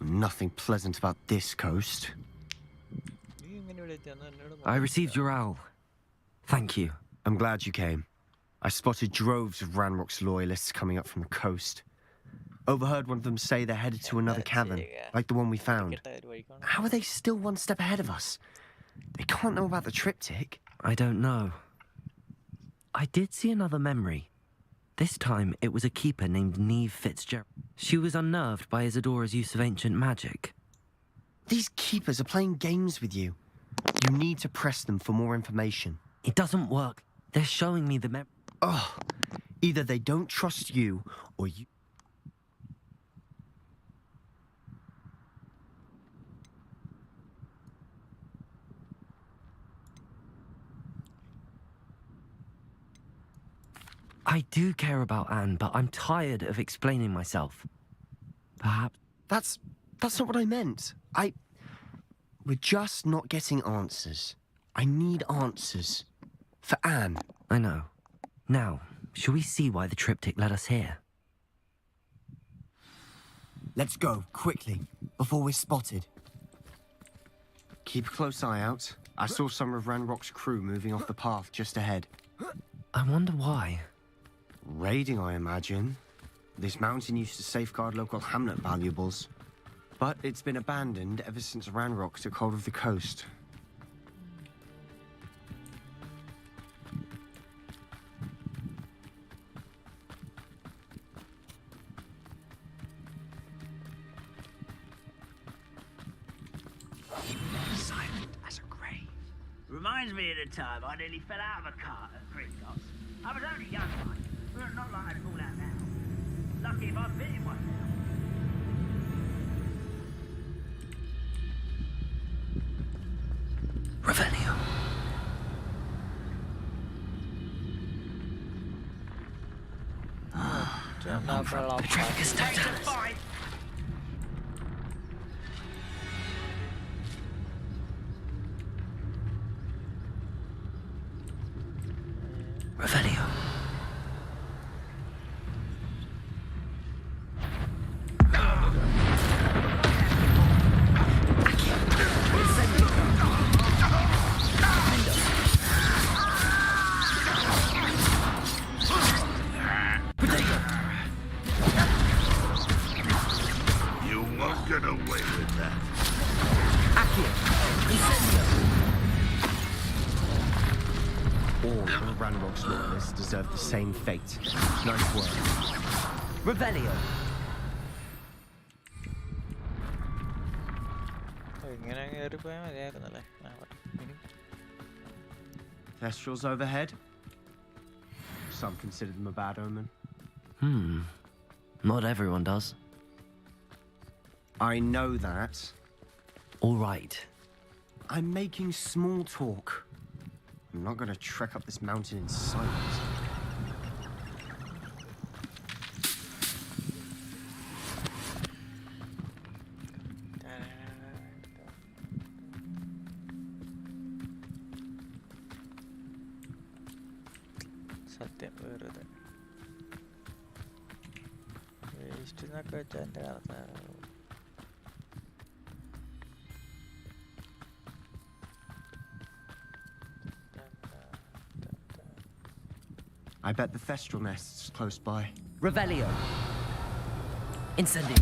Nothing pleasant about this coast. I received your owl. Thank you. I'm glad you came. I spotted droves of Ranrock's loyalists coming up from the coast. Overheard one of them say they're headed to another cavern, like the one we found. How are they still one step ahead of us? They can't know about the triptych. I don't know. I did see another memory. This time, it was a keeper named Neve Fitzgerald. She was unnerved by Isadora's use of ancient magic. These keepers are playing games with you. You need to press them for more information. It doesn't work. They're showing me the Oh, either they don't trust you, or you... I do care about Anne, but I'm tired of explaining myself. Perhaps... That's not what I meant. We're just not getting answers. I need answers. For Anne. I know. Now, shall we see why the triptych led us here? Let's go, quickly, before we're spotted. Keep a close eye out. I saw some of Ranrock's crew moving off the path just ahead. I wonder why. Raiding, I imagine. This mountain used to safeguard local hamlet valuables. But it's been abandoned ever since Ranrock took hold of the coast. Silent as a grave. Reminds me of the time I nearly fell out of a cart at Gringotts. I was only young, but not like I'd fall out now. Lucky if I bit in one now. Revelio. Petrarchus Totalis. Revelio. You won't get away with that. All of Ranrock's loyalists deserve the same fate. Nice work. Revelio. Thestrals overhead. some consider them a bad omen. Not everyone does. I know that. All right. I'm making small talk. I'm not going to trek up this mountain in silence. I bet the Thestral nest's close by. Revelio. Incendio.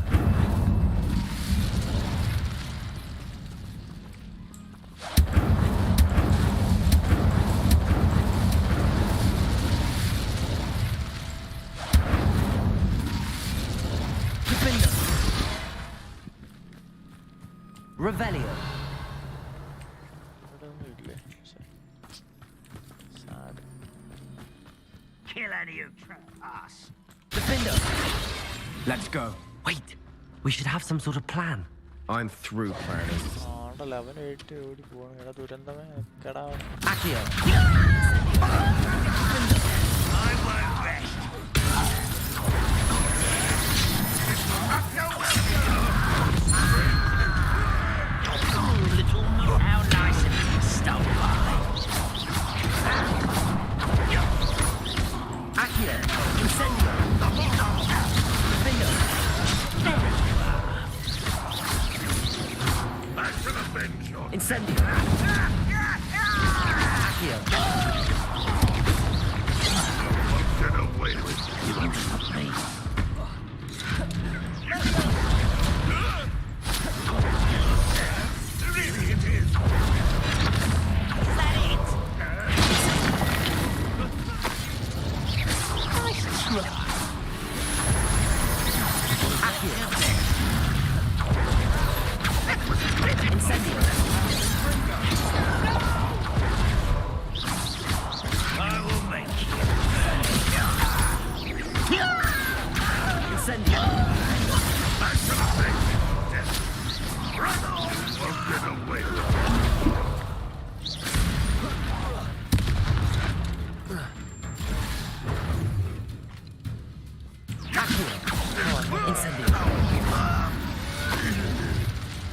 Revelio. Kill any who trespass. Defender. Let's go. Wait. We should have some sort of plan. I'm through planning. Accio. I won't rest. Little moon. How nice of you to stop by. Accio. Incendio. Defender. Incendio. Accio. Get away with you. You won't stop me.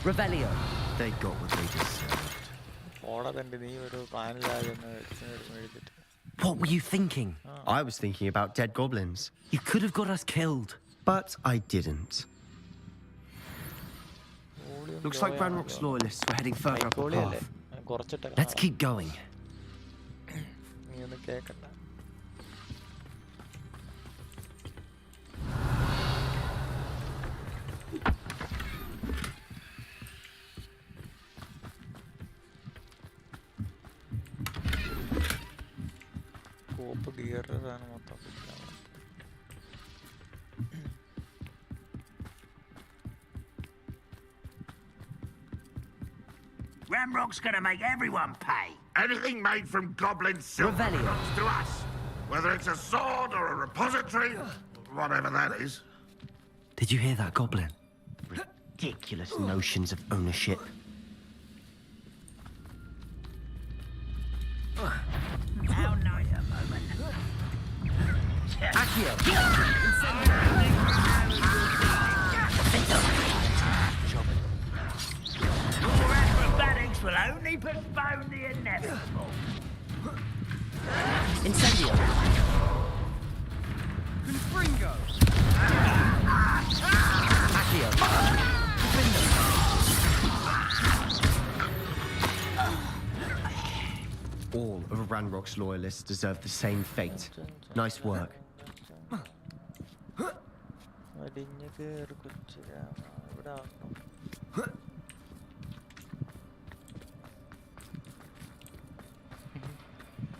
Revelio. They got what they deserved. What were you thinking? I was thinking about dead goblins. You could have got us killed. But I didn't. Looks like Ranrock's loyalists were heading further up the path. Let's keep going. Ramrock's gonna make everyone pay. Anything made from goblin silver Revelio. belongs to us. Whether it's a sword or a repository, whatever that is. Did you hear that, Goblin? Ridiculous notions of ownership. How nice a moment. Accio. Your acrobatics will only postpone the inevitable. Incendio. Confringo. Accio. All of Ranrock's loyalists deserve the same fate. Nice work.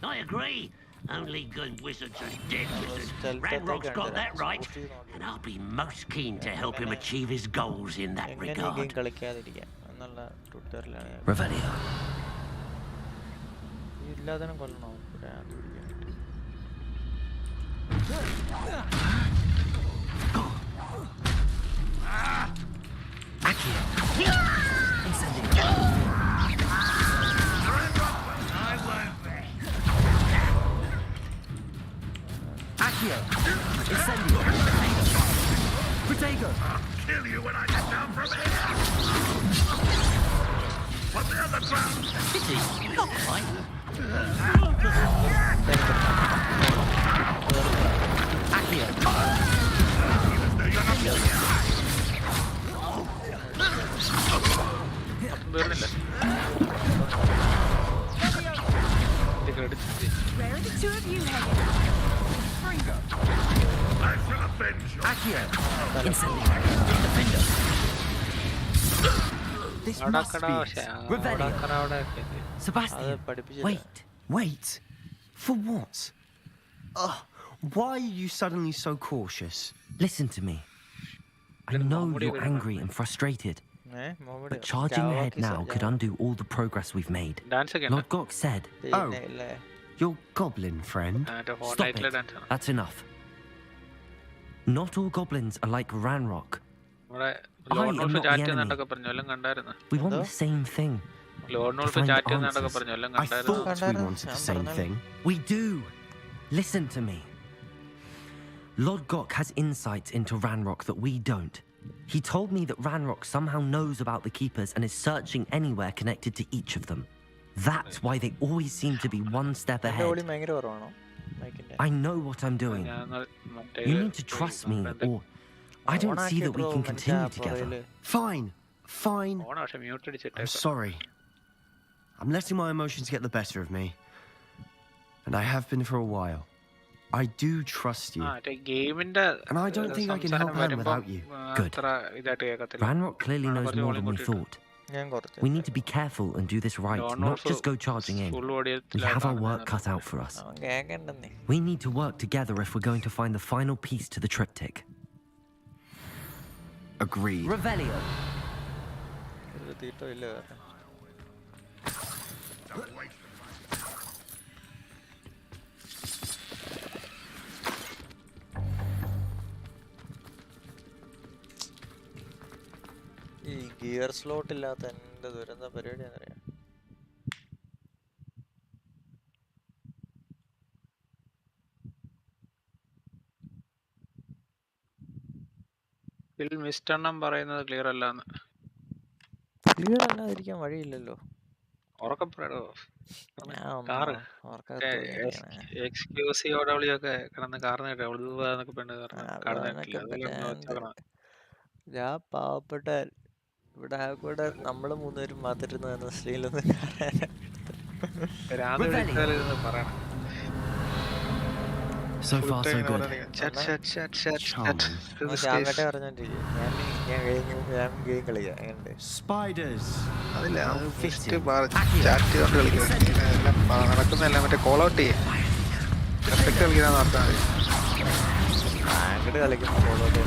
I agree. Only good wizards are dead wizards. Ranrock's got that right, and I'll be most keen to help him achieve his goals in that regard. Revelio. Kill you when I get down from here! What the other ground? Pity, not mine. Accio. Where are the two of you headed? Fringo. I shall avenge you. Accio. Incendiary. Defender. This must be it. Revelio. Sebastian, Wait. For what? Why are you suddenly so cautious? Listen to me. I know you're angry and frustrated, but charging ahead now could undo all the progress we've made. Lord Gok said... Oh, your goblin friend? Stop it. That's enough. Not all goblins are like Ranrock. I am not the enemy. We want the same thing. To find answers. I thought we wanted the same thing. We do. Listen to me. Lord Gok has insights into Ranrock that we don't. He told me that Ranrock somehow knows about the Keepers and is searching anywhere connected to each of them. That's why they always seem to be one step ahead. I know what I'm doing. You need to trust me, or I don't see that we can continue together. Fine. I'm sorry. I'm letting my emotions get the better of me. And I have been for a while. I do trust you. And I don't think I can help him without you. Good. Ranrock clearly knows more than we thought. We need to be careful and do this right, not just go charging in. We have our work cut out for us. We need to work together if we're going to find the final piece to the triptych. Agreed. Revelio. ഈ gear slot ഇല്ലാത്ത എന്റെ ദുരന്ത പരിപാടിയാണെന്നറിയാം. മിസ്റ്റെണ്ണം പറയുന്നത് clear അല്ലാന്ന്. Clear അല്ലാതിരിക്കാൻ വഴിയില്ലല്ലോ. എക്സ്ക്ലൂസീവോടൊക്കെ കിടന്ന് കാർന്നിട്ട് എന്നൊക്കെ പെണ്ണ് ഞാൻ പാവപ്പെട്ട ഇവിടെ കൂടെ നമ്മള് മൂന്നുപേരും മാത്രിരുന്ന സ്ത്രീയിലൊന്നും പറയണം. So far, so good. Spiders. നടക്കുന്നല്ല മറ്റേ കോൾ ഔട്ട് ചെയ്യേ കളിക്കുന്ന നടത്താൻ അങ്ങോട്ട് കളിക്കുമ്പോ കോൾ ഔട്ട്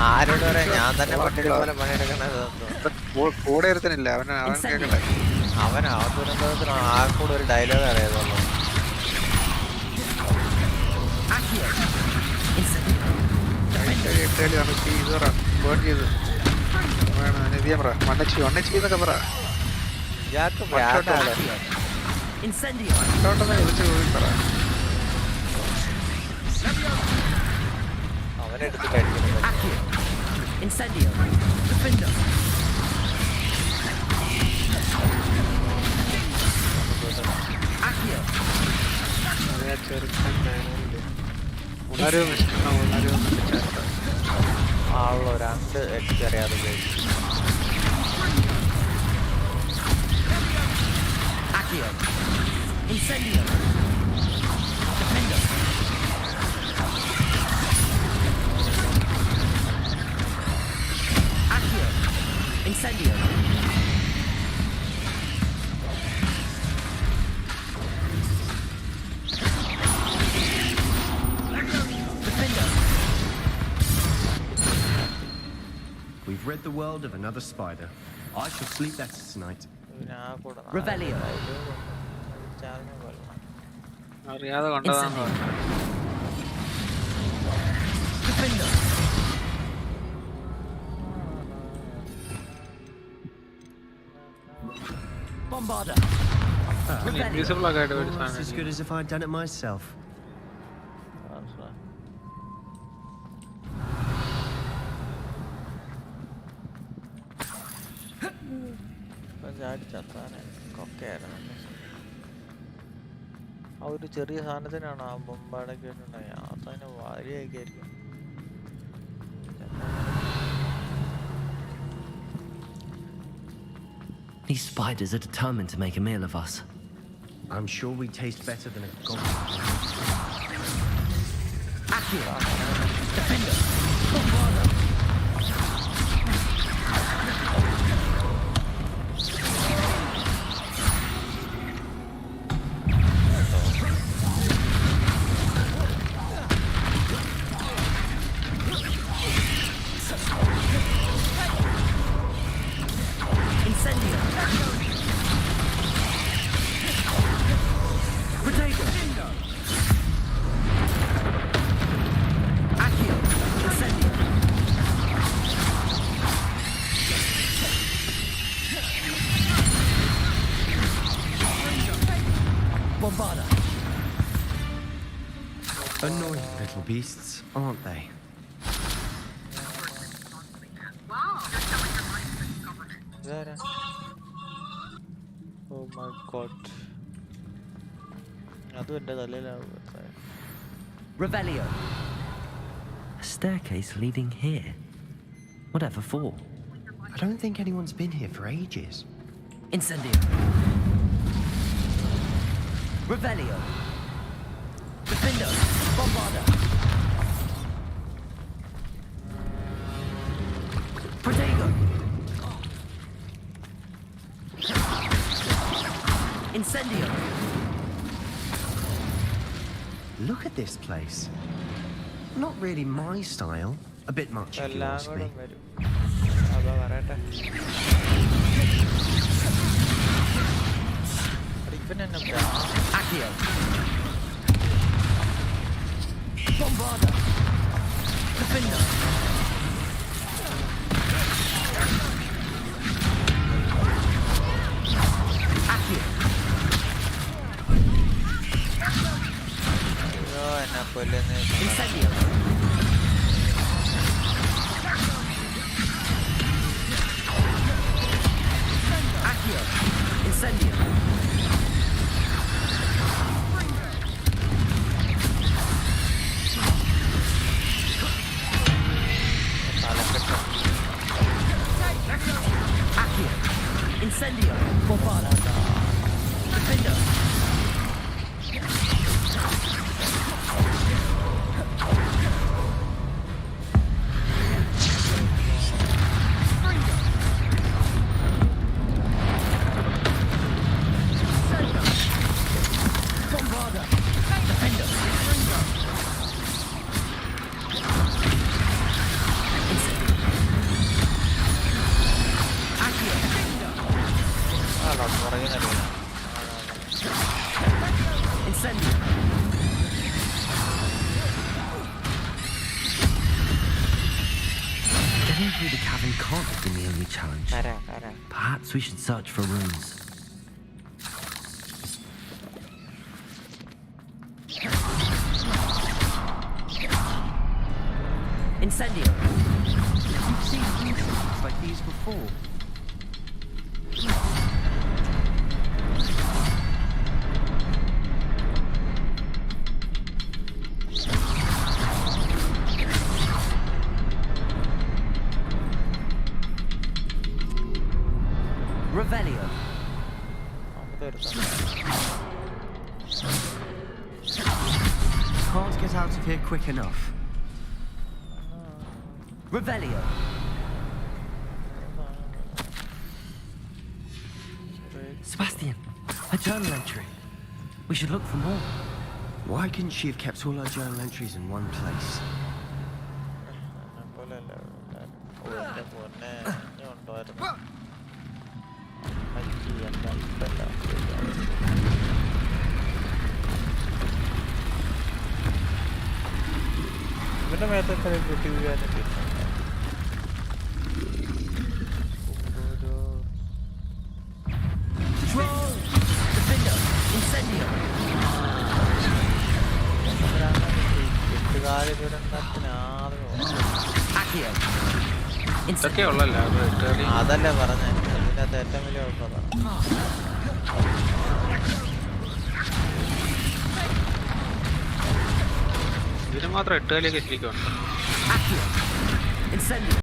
ആരോട് പറയാ, ഞാൻ തന്നെ പട്ടികളെ പോലെ പണിയെടുക്കണത്. കൂടെ ഇരുത്തനില്ല അവൻ കേൾക്കട്ടെ. അവൻ ആ ദുരന്തത്തിന് ആ കൂടെ ഒരു ഡയലോഗ് അറിയാതുള്ളൂ. മണ്ണച്ചി പറ അവനെടുത്ത് കഴിക്കുന്നത്. ആളോ രണ്ട് എക്സ് അറിയാതെ We've rid the world of another spider. I shall sleep better tonight. Revelio. അറിയാതെ കണ്ടതാണ്. Bombarda. Invisible ആയിട്ട് ഒരു Almost as സാധനം. good as if I'd done it myself. ആ ഒരു ചെറിയ സാധനത്തിനാണ് ആ ബൊമ്പാടൊക്കെ ഇട്ടുണ്ടായി. ആ സാധനം വാരിയൊക്കെ ആയിരിക്കും. These spiders are determined to make a meal of us. I'm sure we taste better than a goblin. Accio. Defender. Bombarda. Annoying little beasts, aren't they? Oh my god. Revelio. A staircase leading here. Whatever for? I don't think anyone's been here for ages. Incendio. Revelio. Defender. Bombarda. Protego. Incendio. Look at this place. Not really my style. A bit much, if you ask me. Accio. Bombarda. Defender. Accio. Incendio. Accio. Incendio. Accio. Incendio. Bombarda. Defender. Bombarda. Defender. Incendio. Accio. Incendio. Getting through the cavern can't have been the only challenge. Perhaps we should search for runes. Incendio. You've seen instruments like these before. Revelio. Can't get out of here quick enough. Revelio. Sebastian, a journal entry. We should look for more. Why couldn't she have kept all her journal entries in one place? ഇവന്റെ മേത്തൊക്കെ കുട്ടി വീഴാനും ഇതൊക്കെ ഉള്ളല്ലോ അതല്ലേ പറഞ്ഞ ഇതിനകത്ത് ഏറ്റവും വലിയ കുഴപ്പമാണ്. ഇതിന് മാത്രം 8 കളിയൊക്കെ ശരിക്കും